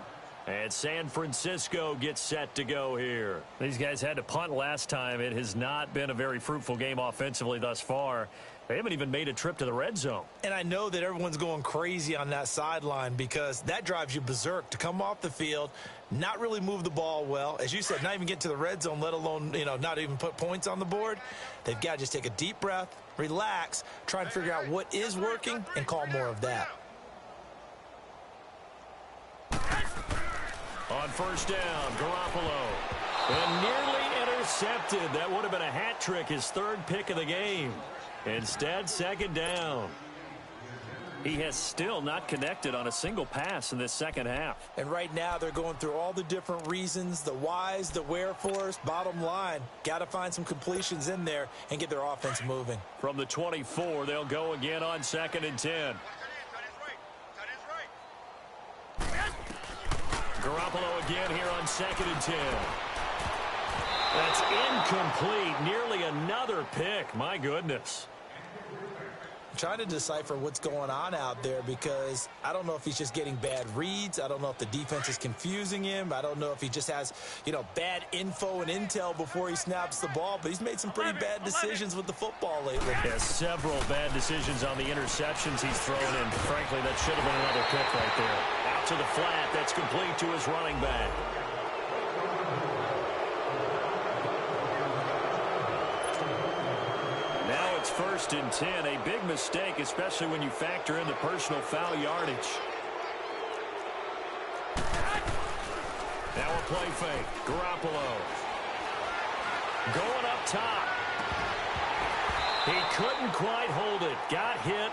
S1: And San Francisco gets set to go here. These guys had to punt last time. It has not been a very fruitful game offensively thus far. They haven't even made a trip to the red zone.
S2: And I know that everyone's going crazy on that sideline because that drives you berserk to come off the field, not really move the ball well. As you said, not even get to the red zone, let alone, not even put points on the board. They've got to just take a deep breath, relax, try and figure out what is working and call more of that.
S1: On first down, Garoppolo. And nearly intercepted. That would have been a hat trick, his third pick of the game. Instead, second down. He has still not connected on a single pass in this second half.
S2: And right now, they're going through all the different reasons, the whys, the wherefores. Bottom line, got to find some completions in there and get their offense moving.
S1: From the 24, they'll go again on 2nd and 10. Garoppolo again here on 2nd and 10. That's incomplete. Nearly another pick. My goodness.
S2: I'm trying to decipher what's going on out there because I don't know if he's just getting bad reads. I don't know if the defense is confusing him. I don't know if he just has, bad info and intel before he snaps the ball. But he's made some pretty bad decisions with the football lately.
S1: Yeah, several bad decisions on the interceptions he's thrown in. Frankly, that should have been another pick right there. Out to the flat. That's complete to his running back. Now it's 1st and 10. A big mistake, especially when you factor in the personal foul yardage. Now a play fake. Garoppolo. Going up top. He couldn't quite hold it. Got hit.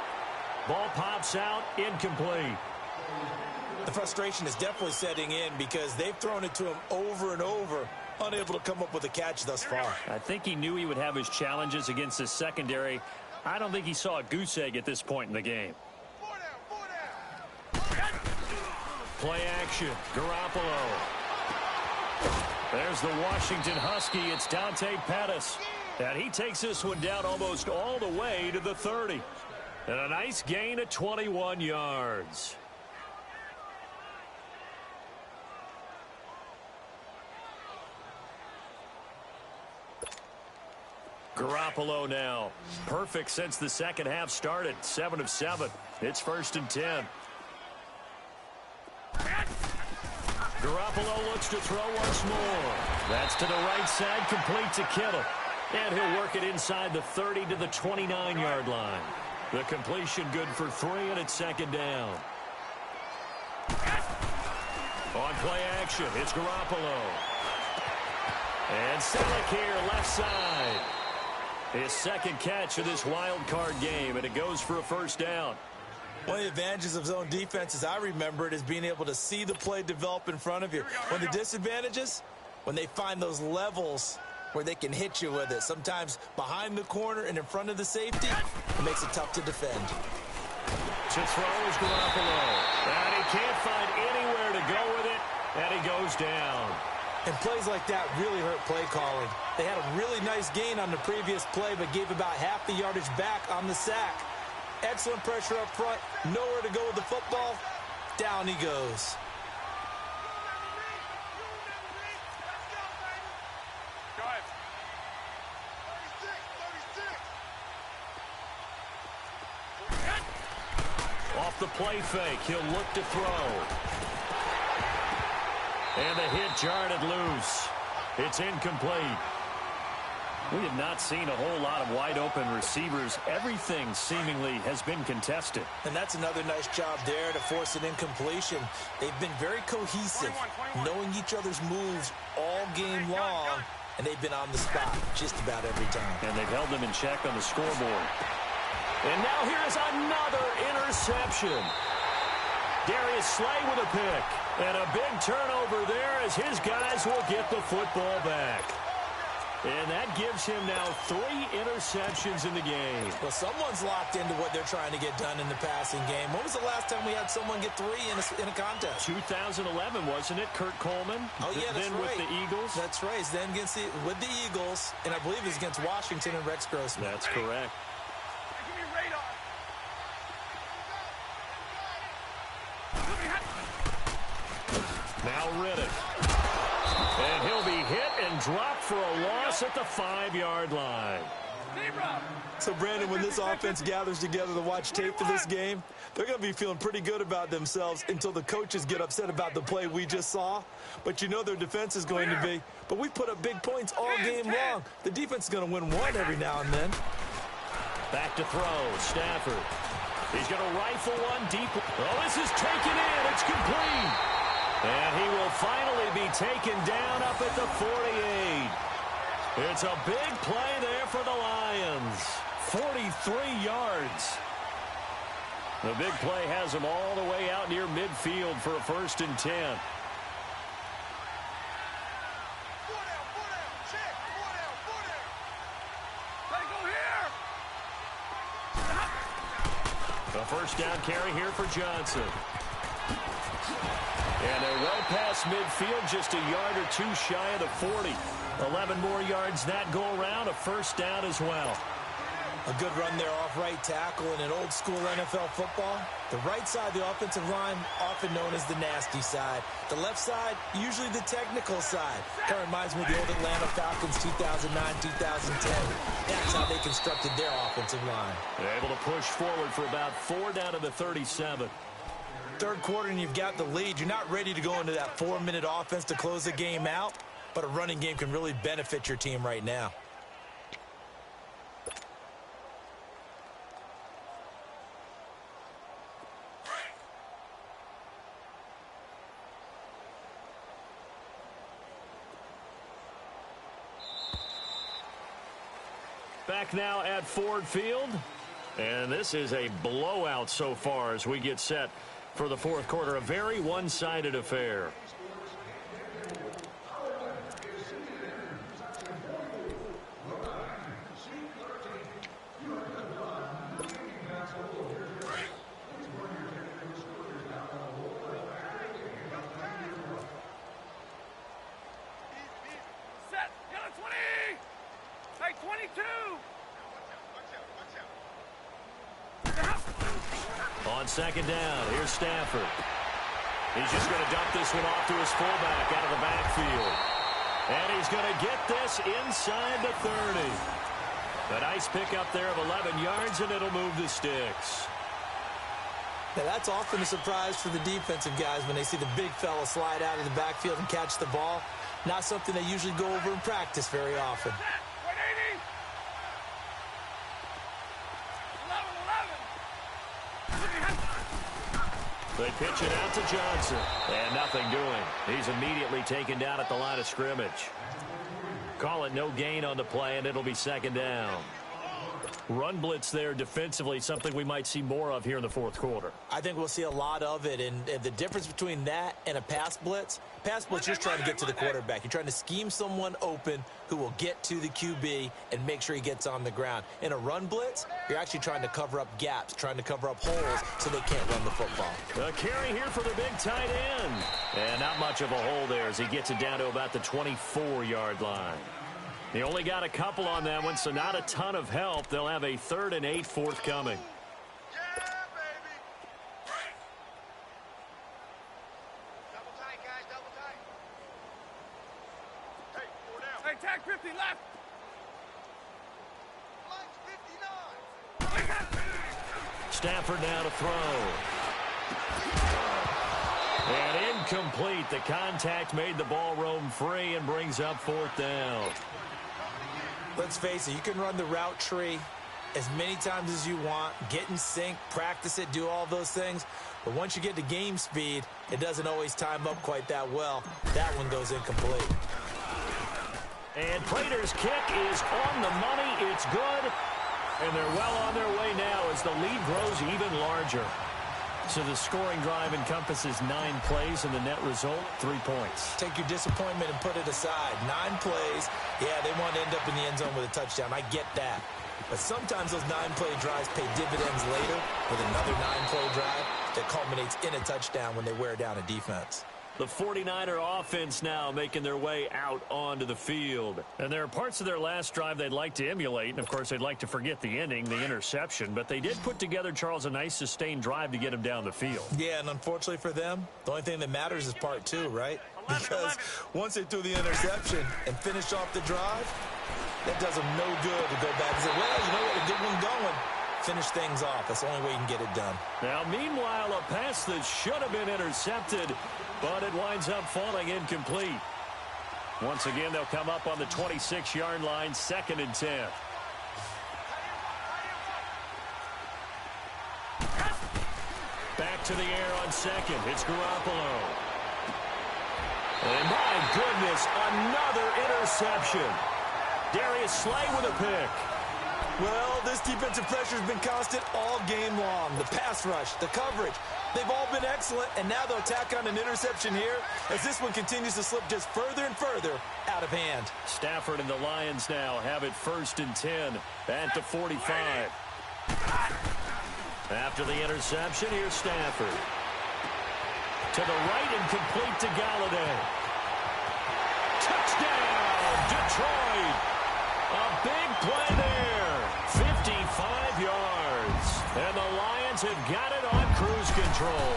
S1: Ball pops out. Incomplete.
S2: The frustration is definitely setting in because they've thrown it to him over and over, unable to come up with a catch thus far.
S1: I think he knew he would have his challenges against his secondary. I don't think he saw a goose egg at this point in the game. Play action. Garoppolo. There's the Washington Husky. It's Dante Pettis. And he takes this one down almost all the way to the 30. And a nice gain of 21 yards. Garoppolo now. Perfect since the second half started. 7 of 7. It's 1st and 10. Garoppolo looks to throw once more. That's to the right side, complete to Kittle. And he'll work it inside the 30 to the 29-yard line. The completion good for 3, and it's 2nd down. On play action, it's Garoppolo. And Selleck here, left side. His second catch of this wild card game, and it goes for a 1st down.
S2: One of the advantages of zone defense, as I remember it, is being able to see the play develop in front of you. When the disadvantages, when they find those levels where they can hit you with it, sometimes behind the corner and in front of the safety, it makes it tough to defend.
S1: To throw is Garoppolo. And he can't find anywhere to go with it, and he goes down.
S2: And plays like that really hurt play calling. They had a really nice gain on the previous play, but gave about half the yardage back on the sack. Excellent pressure up front. Nowhere to go with the football. Down he goes.
S1: Off the play fake, he'll look to throw. And the hit jarred it loose. It's incomplete. We have not seen a whole lot of wide-open receivers. Everything seemingly has been contested.
S2: And that's another nice job there to force an incompletion. They've been very cohesive,
S3: 21.
S2: knowing each other's moves all game long, and they've been on the spot just about every time.
S1: And they've held them in check on the scoreboard. And now here's another interception. Darius Slay with a pick. And a big turnover there as his guys will get the football back. And that gives him now 3 interceptions in the game.
S2: Well, someone's locked into what they're trying to get done in the passing game. When was the last time we had someone get 3 in a contest?
S1: 2011, wasn't it? Kurt Coleman?
S2: Oh, yeah, that's
S1: then
S2: right.
S1: with the Eagles?
S2: That's right. Then with the Eagles, and I believe it's against Washington and Rex Grossman.
S1: That's correct.
S3: Hey, give me radar.
S1: Now Riddick. And he'll be hit and dropped for a loss at the 5-yard line.
S2: So, Brandon, when this offense gathers together to watch tape for this game, they're going to be feeling pretty good about themselves until the coaches get upset about the play we just saw. But you know their defense is going to be. But we put up big points all game long. The defense is going to win one every now and then.
S1: Back to throw. Stafford. He's going to rifle one deep. Oh, this is taken in. It's complete. And he will finally be taken down up at the 48. It's a big play there for the Lions. 43 yards. The big play has him all the way out near midfield for a 1st and 10. A 1st down carry here for Johnson. And they're well past midfield, just a yard or 2 shy of the 40. 11 more yards that go around, a 1st down as well.
S2: A good run there off right tackle in an old-school NFL football. The right side of the offensive line, often known as the nasty side. The left side, usually the technical side. Kind of reminds me of the old Atlanta Falcons 2009-2010. That's how they constructed their offensive line.
S1: They're able to push forward for about 4 down to the 37.
S2: 3rd quarter and you've got the lead. You're not ready to go into that 4-minute offense to close the game out, but a running game can really benefit your team right now.
S1: Back now at Ford Field. And this is a blowout so far as we get set for the 4th quarter. A very one-sided affair.
S3: Set. Get a 20. Hey, 22.
S1: On 2nd down, here's Stafford. He's just going to dump this one off to his fullback out of the backfield. And he's going to get this inside the 30. A nice pickup there of 11 yards, and it'll move the sticks.
S2: Now, that's often a surprise for the defensive guys when they see the big fella slide out of the backfield and catch the ball. Not something they usually go over in practice very often.
S3: 180. 11.
S1: They pitch it out to Johnson. And nothing doing. He's immediately taken down at the line of scrimmage. Call it no gain on the play, and it'll be 2nd down. Run blitz there defensively, something we might see more of here in the 4th quarter.
S2: I think we'll see a lot of it, and the difference between that and a pass blitz you're trying to get to the quarterback. You're trying to scheme someone open who will get to the QB and make sure he gets on the ground. In a run blitz, you're actually trying to cover up gaps, trying to cover up holes so they can't run the football.
S1: A carry here for the big tight end. And not much of a hole there as he gets it down to about the 24-yard line. They only got a couple on that one, so not a ton of help. They'll have a 3rd and 8 forthcoming.
S3: Yeah, baby. Double tight, guys, double tight. Hey, 4 down. Hey, tag 50 left. Flank 59.
S1: Stafford now to throw. And incomplete. The contact made the ball roam free and brings up 4th down.
S2: Let's face it, you can run the route tree as many times as you want, get in sync, practice it, do all those things. But once you get to game speed, it doesn't always time up quite that well. That one goes incomplete.
S1: And Prater's kick is on the money. It's good. And they're well on their way now as the lead grows even larger. So the scoring drive encompasses 9 plays, and the net result, 3 points.
S2: Take your disappointment and put it aside. 9 plays. Yeah, they want to end up in the end zone with a touchdown. I get that. But sometimes those 9-play drives pay dividends later with another 9-play drive that culminates in a touchdown when they wear down a defense.
S1: The 49er offense now making their way out onto the field. And there are parts of their last drive they'd like to emulate. And, of course, they'd like to forget the ending, the interception. But they did put together, Charles, a nice sustained drive to get him down the field.
S2: Yeah, and unfortunately for them, the only thing that matters is part 2, right? Because once they threw the interception and finished off the drive, that does them no good to go back and say, well, you know what, a good one going. Finish things off. That's the only way you can get it done.
S1: Now, meanwhile, a pass that should have been intercepted, but it winds up falling incomplete. Once again, they'll come up on the 26-yard line, 2nd and 10. Back to the air on 2nd. It's Garoppolo. And my goodness, another interception. Darius Slay with a pick.
S2: Well, this defensive pressure has been constant all game long. The pass rush, the coverage, they've all been excellent, and now they'll tack on an interception here as this one continues to slip just further and further out of hand.
S1: Stafford and the Lions now have it 1st and 10 at the 45. After the interception, here's Stafford. To the right and complete to Galladay. Touchdown, Detroit. A big play there. 55 yards. And the Lions have got it on cruise control.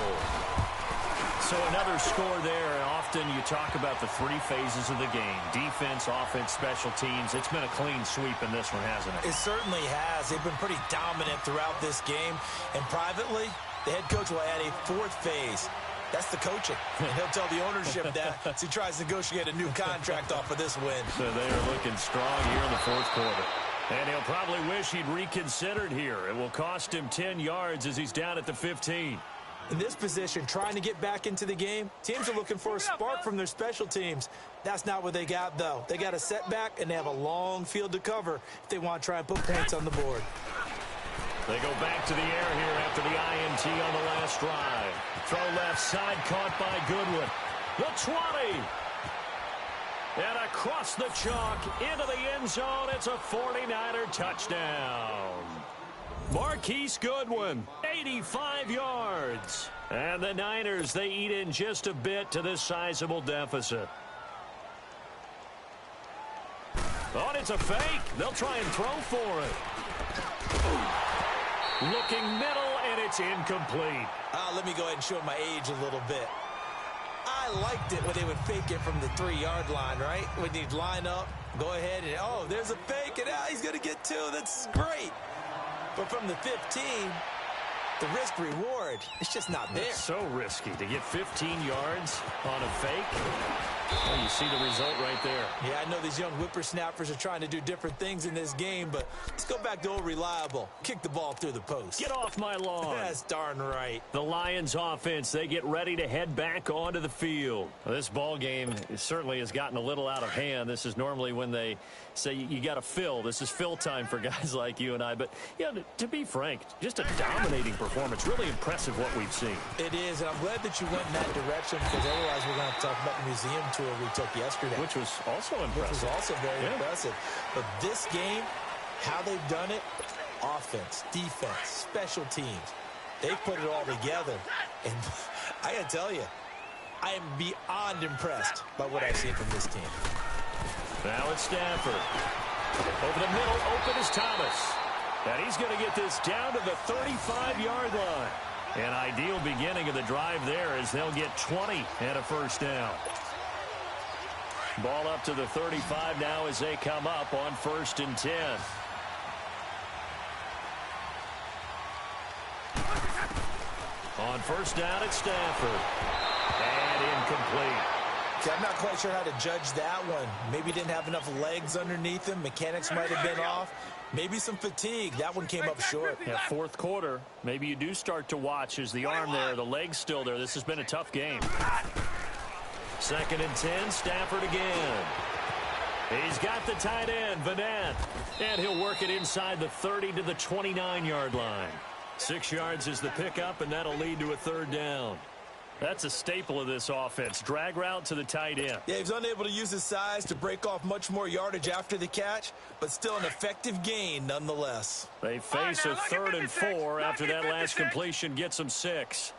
S1: So another score there. And often you talk about the 3 phases of the game. Defense, offense, special teams. It's been a clean sweep in this one, hasn't it?
S2: It certainly has. They've been pretty dominant throughout this game. And privately, the head coach will add a 4th phase. That's the coaching. And he'll tell the ownership that as he tries to negotiate a new contract off of this win.
S1: So they are looking strong here in the 4th quarter. And he'll probably wish he'd reconsidered here. It will cost him 10 yards as he's down at the 15.
S2: In this position, trying to get back into the game, teams are looking for a spark from their special teams. That's not what they got, though. They got a setback, and they have a long field to cover if they want to try and put points on the board.
S1: They go back to the air here after the INT on the last drive. Throw left side, caught by Goodwin. The 20. And across the chalk, into the end zone, it's a 49er touchdown. Marquise Goodwin, 85 yards. And the Niners, they eat in just a bit to this sizable deficit. Oh, and it's a fake. They'll try and throw for it. Looking middle, and it's incomplete.
S2: Let me go ahead and show my age a little bit. I liked it when they would fake it from the 3-yard line, right? When you'd line up, go ahead, and, oh, there's a fake, and he's going to get 2. That's great. But from the 15, the risk-reward, it's just not there.
S1: It's so risky to get 15 yards on a fake. Well, you see the result right there.
S2: Yeah, I know these young whippersnappers are trying to do different things in this game, but let's go back to old reliable. Kick the ball through the post.
S1: Get off my lawn.
S2: That's darn right.
S1: The Lions offense, they get ready to head back onto the field. Well, this ball game certainly has gotten a little out of hand. This is normally when they say you got to fill. This is fill time for guys like you and I. But, you know, to be frank, just a dominating performance. Really impressive what we've seen.
S2: It is, and I'm glad that you went in that direction because otherwise we're going to have to talk about the museum tour we took yesterday.
S1: Which was also impressive.
S2: Which was also very impressive. But this game, how they've done it, offense, defense, special teams, they've put it all together. And I got to tell you, I am beyond impressed by what I've seen from this team.
S1: Now it's Stafford. Over the middle, open is Thomas. And he's going to get this down to the 35-yard line. An ideal beginning of the drive there as they'll get 20 and a first down. Ball up to the 35 now as they come up on 1st and 10. On 1st down, it's Stafford. And incomplete.
S2: See, I'm not quite sure how to judge that one. Maybe didn't have enough legs underneath him. Mechanics might have been off. Maybe some fatigue. That one came up short.
S1: Yeah, fourth quarter. Maybe you do start to watch as the arm there, the leg's still there. This has been a tough game. 2nd and 10, Stafford again. He's got the tight end, Vanette. And he'll work it inside the 30 to the 29-yard line. 6 yards is the pickup, and that'll lead to a 3rd down. That's a staple of this offense. Drag route to the tight end.
S2: Yeah, he's unable to use his size to break off much more yardage after the catch, but still an effective gain nonetheless.
S1: They face a 3rd and 4 after that last completion gets them 6.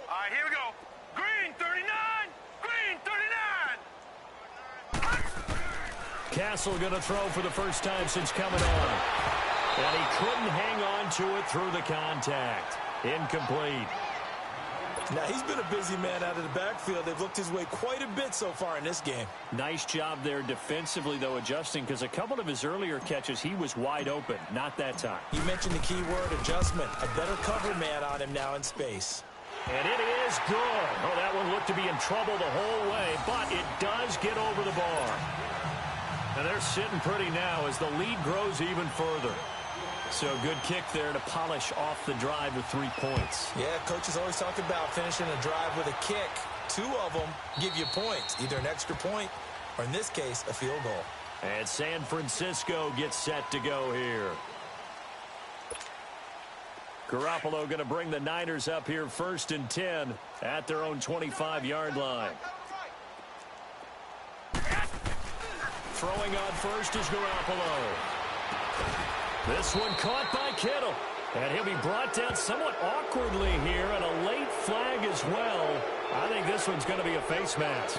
S3: All right, here we go. Green, 39. Green, 39.
S1: Castle going to throw for the first time since coming on. And he couldn't hang on to it through the contact. Incomplete.
S2: Now, he's been a busy man out of the backfield. They've looked his way quite a bit so far in this game.
S1: Nice job there defensively, though, adjusting, because a couple of his earlier catches, he was wide open. Not that time.
S2: You mentioned the key word, adjustment. A better cover man on him now in space.
S1: And it is good. Oh, that one looked to be in trouble the whole way, but it does get over the bar. And they're sitting pretty now as the lead grows even further. So good kick there to polish off the drive with 3 points.
S2: Yeah, coaches always talk about finishing a drive with a kick. 2 of them give you points, either an extra point or, in this case, a field goal.
S1: And San Francisco gets set to go here. Garoppolo going to bring the Niners up here 1st and 10 at their own 25-yard line. Throwing on first is Garoppolo. This one caught by Kittle. And he'll be brought down somewhat awkwardly here, and a late flag as well. I think this one's going to be a face mask.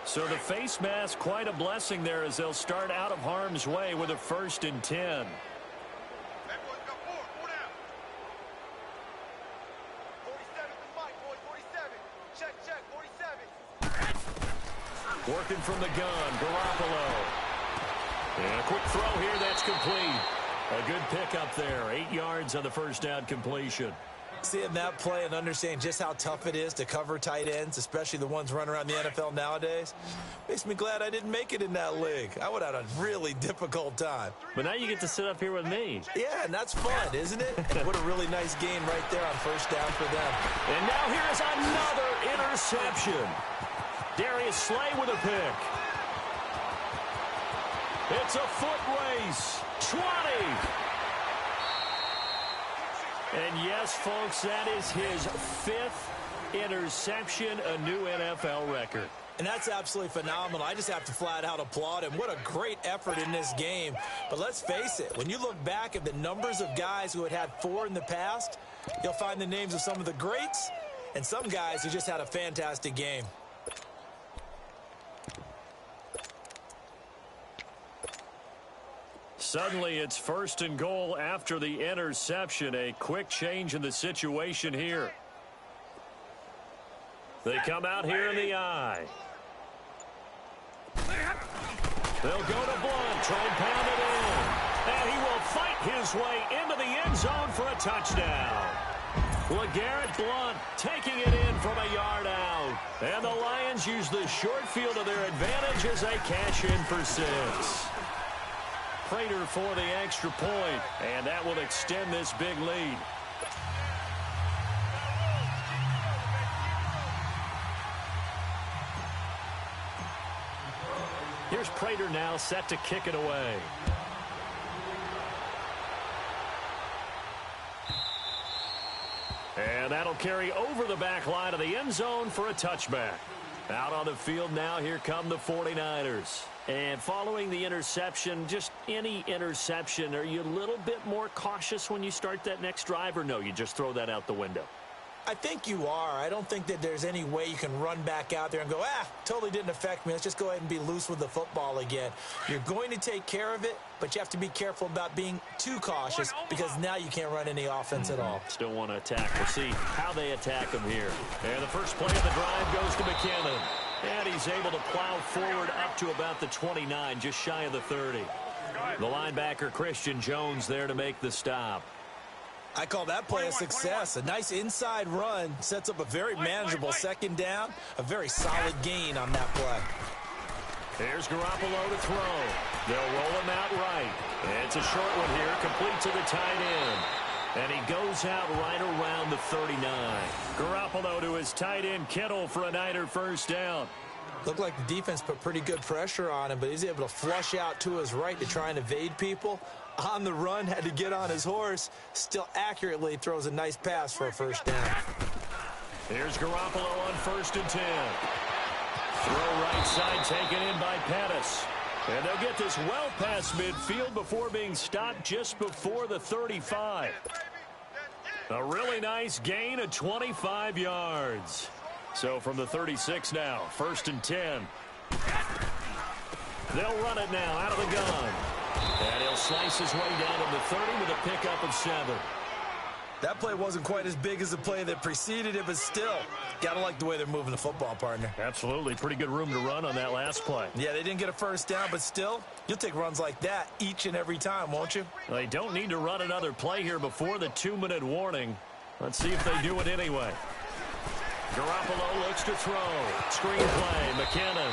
S1: So the face mask, quite a blessing there as they'll start out of harm's way with a 1st and 10. Working from the gun, Garoppolo. And a quick throw here, that's complete. A good pickup there, 8 yards on the 1st down completion.
S2: Seeing that play and understanding just how tough it is to cover tight ends, especially the ones running around the NFL nowadays, makes me glad I didn't make it in that league. I would have had a really difficult time.
S1: But now you get to sit up here with me.
S2: Yeah, and that's fun, isn't it? And what a really nice gain right there on 1st down for them.
S1: And now here's another interception. Darius Slay with a pick. It's a foot race. 20. And yes, folks, that is his 5th interception, a new NFL record.
S2: And that's absolutely phenomenal. I just have to flat out applaud him. What a great effort in this game. But let's face it, when you look back at the numbers of guys who had 4 in the past, you'll find the names of some of the greats and some guys who just had a fantastic game.
S1: Suddenly, it's 1st and goal after the interception. A quick change in the situation here. They come out here in the eye. They'll go to Blunt, try and pound it in. And he will fight his way into the end zone for a touchdown. LeGarrette Blunt taking it in from a yard out. And the Lions use the short field to their advantage as they cash in for 6. Prater for the extra point, and that will extend this big lead. Here's Prater now set to kick it away. And that'll carry over the back line of the end zone for a touchback. Out on the field now, here come the 49ers. And following the interception, just any interception, are you a little bit more cautious when you start that next drive, or no, you just throw that out the window?
S2: I think you are. I don't think that there's any way you can run back out there and go, totally didn't affect me. Let's just go ahead and be loose with the football again. You're going to take care of it, but you have to be careful about being too cautious because now you can't run any offense at all.
S1: Still want to attack. We'll see how they attack them here. And the first play of the drive goes to McKinnon. And he's able to plow forward up to about the 29, just shy of the 30. The linebacker, Christian Jones, there to make the stop.
S2: I call that play a success. A nice inside run sets up a very manageable second down. A very solid gain on that play.
S1: Here's Garoppolo to throw. They'll roll him out right. It's a short one here, complete to the tight end. And he goes out right around the 39. Garoppolo to his tight end, Kittle, for a Niner first down.
S2: Looked like the defense put pretty good pressure on him, but he's able to flush out to his right to try and evade people. On the run, had to get on his horse. Still accurately throws a nice pass for a first down.
S1: Here's Garoppolo on 1st and 10. Throw right side taken in by Pettis. And they'll get this well past midfield before being stopped just before the 35. A really nice gain of 25 yards. So from the 36 now, 1st and 10. They'll run it now out of the gun. And he'll slice his way down to the 30 with a pickup of 7.
S2: That play wasn't quite as big as the play that preceded it, but still, gotta like the way they're moving the football, partner.
S1: Absolutely. Pretty good room to run on that last play.
S2: Yeah, they didn't get a first down, but still, you'll take runs like that each and every time, won't you?
S1: They don't need to run another play here before the 2-minute warning. Let's see if they do it anyway. Garoppolo looks to throw. Screen play, McKinnon.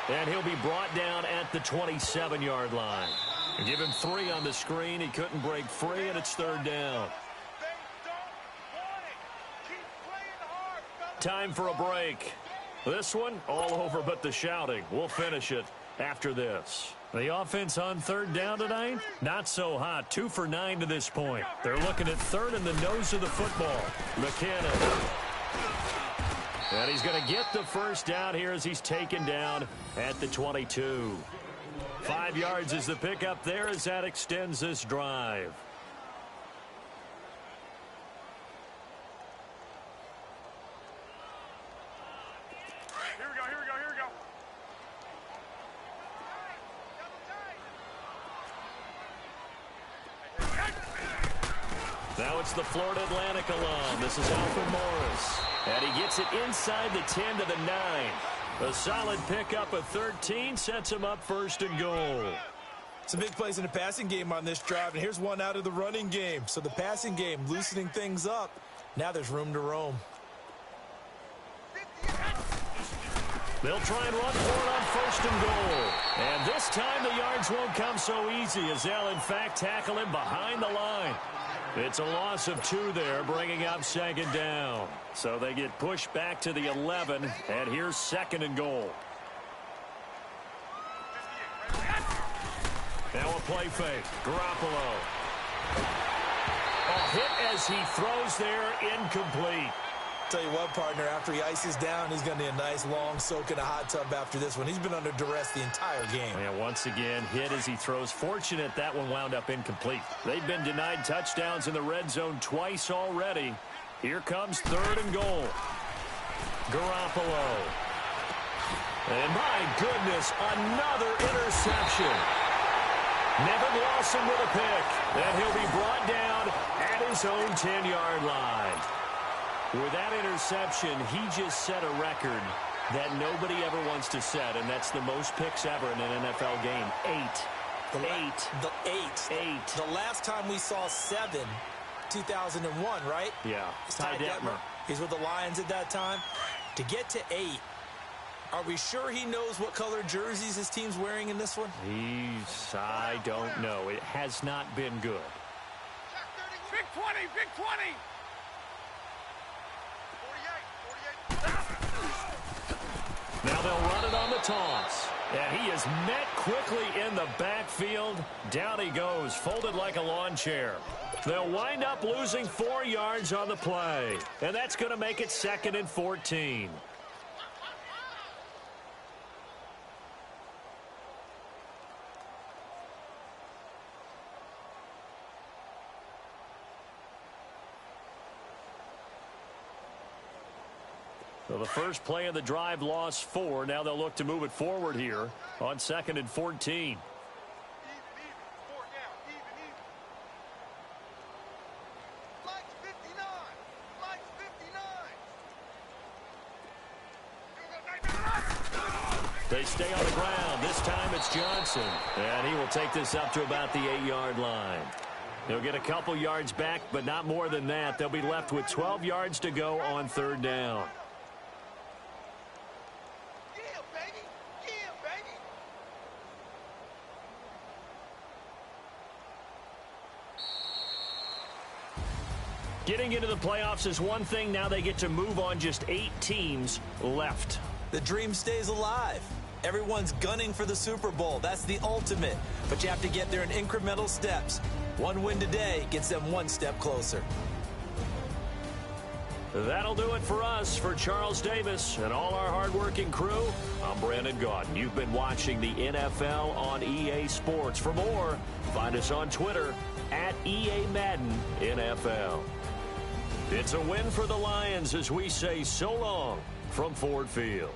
S1: And he'll be brought down at the 27-yard line. Give him 3 on the screen. He couldn't break free, and it's 3rd down. Time for a break. This one, all over but the shouting. We'll finish it after this. The offense on 3rd down tonight, not so hot. 2 for 9 to this point. They're looking at 3rd in the nose of the football. McKinnon. And he's going to get the first down here as he's taken down at the 22. 5 yards is the pickup there as that extends this drive.
S3: Here we go.
S1: Now it's the Florida Atlantic alum. This is Alfred Morris. And he gets it inside the 10 to the 9. A solid pickup of 13 sets him up 1st and goal.
S2: Some big plays in the passing game on this drive, and here's one out of the running game. So the passing game loosening things up. Now there's room to roam.
S1: They'll try and run for it on 1st and goal. And this time the yards won't come so easy as they'll in fact tackle him behind the line. It's a loss of 2 there, bringing up 2nd down. So they get pushed back to the 11, and here's 2nd and goal. Now a play fake. Garoppolo. A hit as he throws there, incomplete.
S2: Tell you what, partner, after he ices down, he's going to need a nice long soak in a hot tub after this one. He's been under duress the entire game.
S1: And once again, hit as he throws. Fortunate that one wound up incomplete. They've been denied touchdowns in the red zone twice already. Here comes 3rd and goal. Garoppolo. And my goodness, another interception. Nevin Lawson with a pick. And he'll be brought down at his own 10-yard line. With that interception, he just set a record that nobody ever wants to set, and that's the most picks ever in an NFL game. 8.
S2: 8. The last time we saw 7, 2001, right?
S1: Yeah.
S2: It's Ty Detmer. He's with the Lions at that time. To get to 8, are we sure he knows what color jerseys his team's wearing in this one?
S1: I don't know. It has not been good.
S3: Big 20, big 20.
S1: Now they'll run it on the toss. And he is met quickly in the backfield. Down he goes, folded like a lawn chair. They'll wind up losing 4 yards on the play. And that's going to make it 2nd and 14. So the first play of the drive lost 4. Now they'll look to move it forward here on 2nd and 14. They stay on the ground. This time it's Johnson. And he will take this up to about the 8-yard line. He'll get a couple yards back, but not more than that. They'll be left with 12 yards to go on 3rd down. Getting into the playoffs is one thing. Now they get to move on. Just 8 teams left.
S2: The dream stays alive. Everyone's gunning for the Super Bowl. That's the ultimate. But you have to get there in incremental steps. One win today gets them one step closer.
S1: That'll do it for us. For Charles Davis and all our hardworking crew, I'm Brandon Gaudin. You've been watching the NFL on EA Sports. For more, find us on Twitter at EA Madden NFL. It's a win for the Lions as we say so long from Ford Field.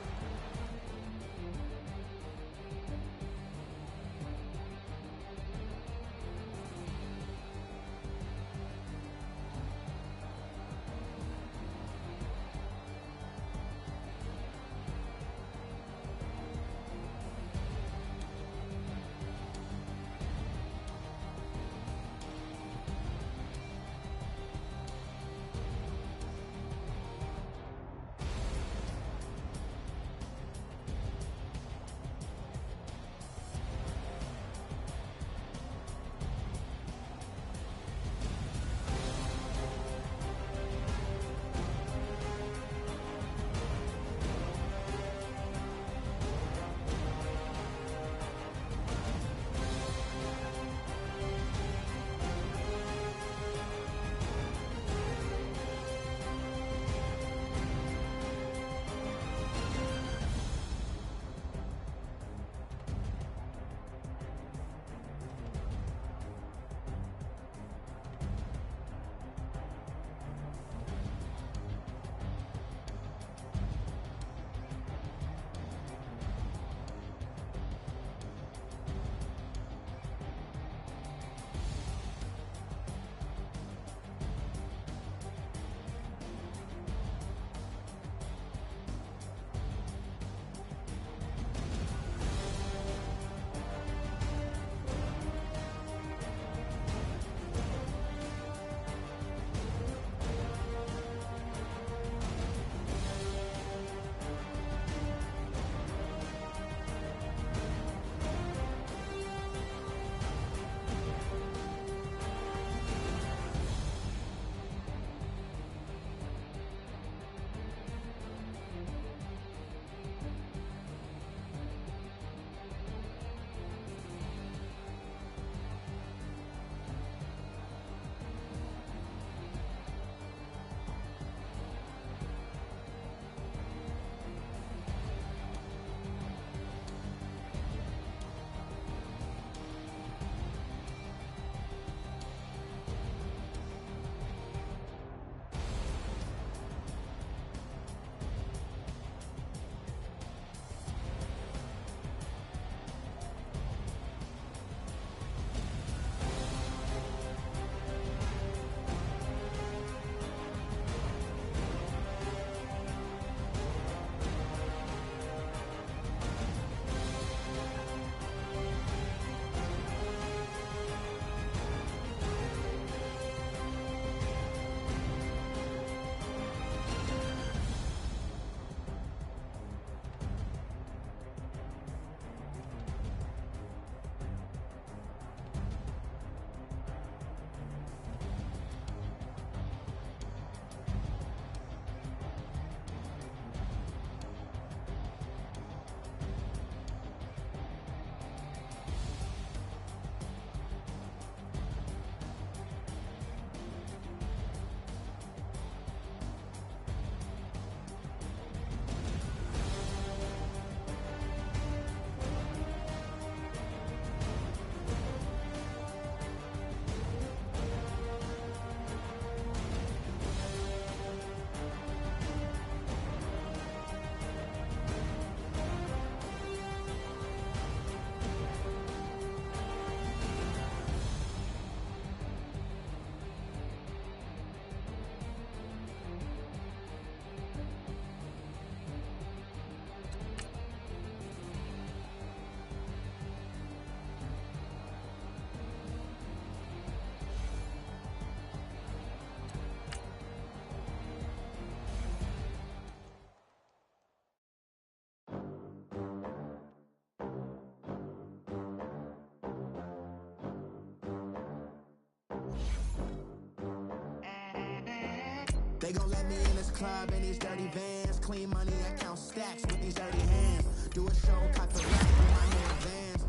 S4: They gon' let me in this club in these dirty vans. Clean money, I count stacks with these dirty hands. Do a show, cut the rack with my new advance.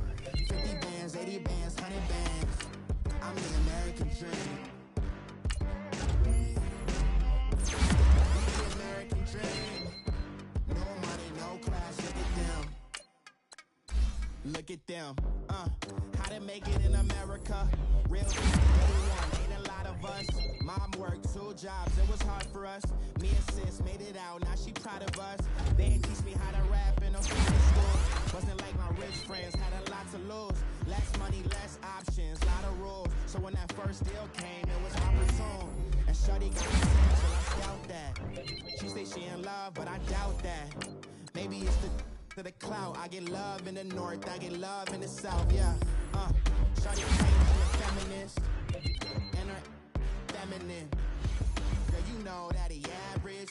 S4: 50 bands, 80 bands, 100 bands. I'm the American dream. The American dream. No money, no class, look at them. Look at them, how to make it in America. Real ain't a lot of us. Mom worked 2 jobs, it was hard for us. Me and sis made it out, now she proud of us. They ain't teach me how to rap in no school. Wasn't like my rich friends, had a lot to lose. Less money, less options, lot of rules. So when that first deal came, it was opportune. And shorty got me saying, so I doubt that. She say she in love, but I doubt that. Maybe it's the clout. I get love in the north, I get love in the south, yeah. Shorty claims she a feminist, and her feminine. Girl, you know that he average.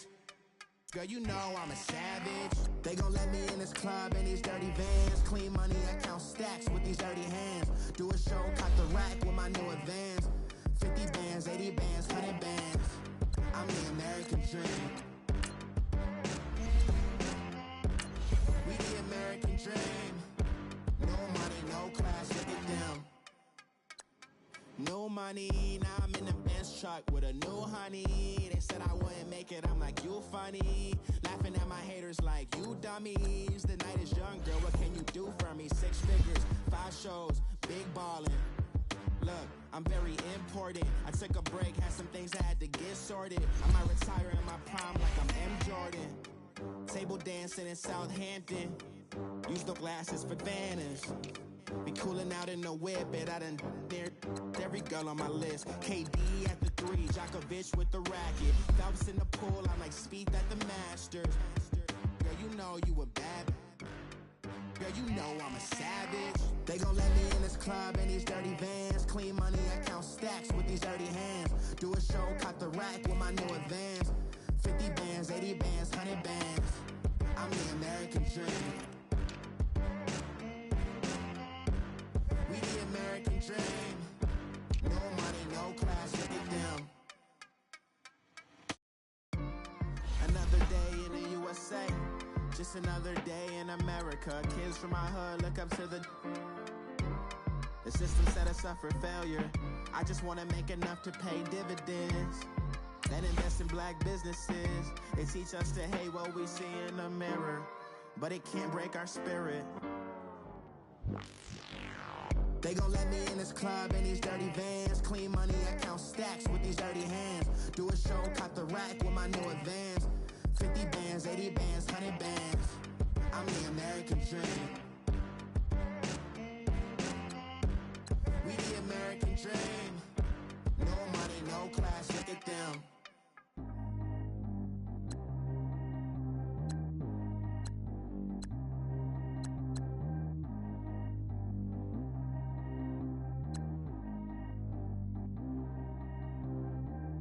S4: Girl, you know I'm a savage. They gon' let me in this club in these dirty vans. Clean money, I count stacks with these dirty hands. Do a show, cut the rack with my new advance. 50 bands, 80 bands, 100 bands. I'm the American dream. We the American dream. No money, no class, look at them. No money, now I'm in the Benz truck with a new honey. They said I wouldn't make it, I'm like, you funny. Laughing at my haters like, you dummies. The night is young, girl, what can you do for me? 6 figures, 5 shows, big ballin'. Look, I'm very important. I took a break, had some things I had to get sorted. I might retire in my prime like I'm M. Jordan. Table dancing in Southampton. Use the glasses for Vanish. Be coolin' out in the whip, but I done dared every girl on my list. KD at the 3, Djokovic with the racket. Phelps in the pool, I'm like Speed at the Masters. Girl, you know you a bad. Girl, you know I'm a savage. They gon' let me in this club in these dirty vans. Clean money, I count stacks with these dirty hands. Do a show, cut the rack with my new advance. 50 bands, 80 bands, 100 bands. I'm the American dream. We the American dream. No money, no class, look at them. Another day in the USA. Just another day in America. Kids from my hood look up to the system set us up for failure. I just wanna make enough to pay dividends and invest in black businesses. They teach us to hate what we see in the mirror, but it can't break our spirit. They gon' let me in this club in these dirty vans. Clean money, I count stacks with these dirty hands. Do a show, cut the rack with my new advance. 50 bands, 80 bands, 100 bands. I'm the American dream. We the American dream. No money, no class, look at them.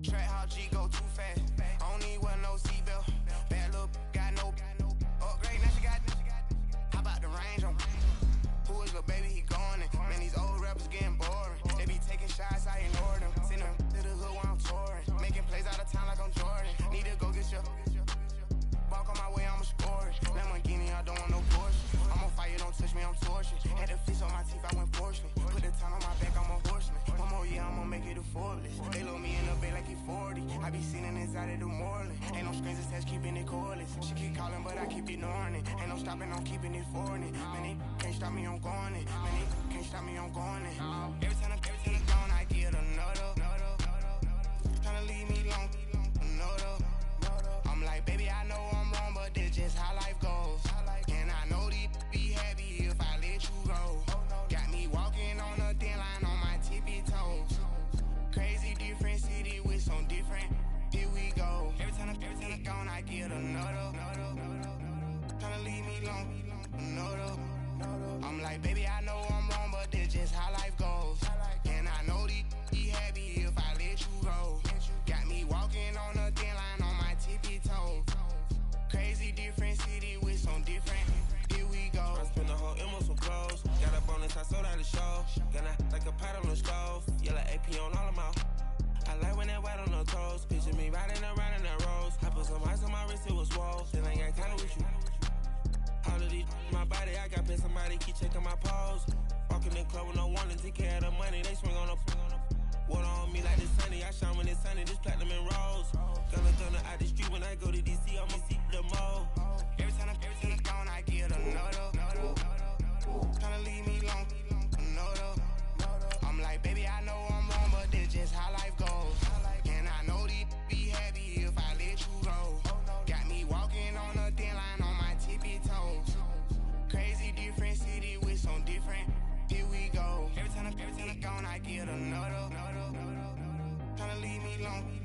S5: Track how G go too fast. I don't need wear no seatbelt. Bad look, got no upgrade. Now she got. How about the range on? Who is the baby? He going in. Man, these old rappers getting boring. They be taking shots, I ignore them. Send them to the hood while I'm touring. Making plays out of town like I'm Jordan. Need to go get your. Walk on my way, I'ma score it. Lamborghini, I don't want no Porsche. I'm on fire, don't touch me, I'm torching. Had the fish on my teeth, I went fortunate. Put the time on my back, I'm a horseman. One more year, I'ma make it a Forbes. They load me in the bay like he 40. I be sitting inside of the Moreland. Ain't no strings attached, keeping it cordless. She keep calling, but I keep ignoring it. Ain't no stopping, I'm keeping it for it. Man, they can't stop me, I'm going it. Man, they can't stop me, I'm going it. Every time I'm gone, I get another. Tryna leave me long, another. I'm like, baby, I know I'm wrong, but this just how life goes. And I know these be happy if I let you go. Got me walking on a thin line on my tippy toes. Crazy different city with some different. Here we go. Every time I'm gone, I get another. Tryna leave me long, another. I'm like, baby, I know I'm wrong, but this just how life goes. And I know these be happy if I let you go. Got me walking on a thin line on my tippy toes. Crazy different city with some different. Here we go. I spent the whole M on some clothes. Got a bonus, I sold out the show. Gonna like a pot on the stove. Yellow AP on all of my. I like when that white on the toes. Picture me riding around in the they keep checking my pose. Walking in the club with no one to take care of the money. They swing on the water on me like the sunny. I shine when it's sunny, just platinum and rose. Gonna out the street when I go to DC, I'ma see the mo. Every time I'm gone, I get another. Tryna leave me alone, another. I'm like, baby, I know I'm wrong, but that's just how life goes. And I know they'd be happy if I let you go. Got me walking on a thin line on my tippy toes. Crazy different city with some different. Here we go. Every time I'm gone, I get another. Tryna leave me alone.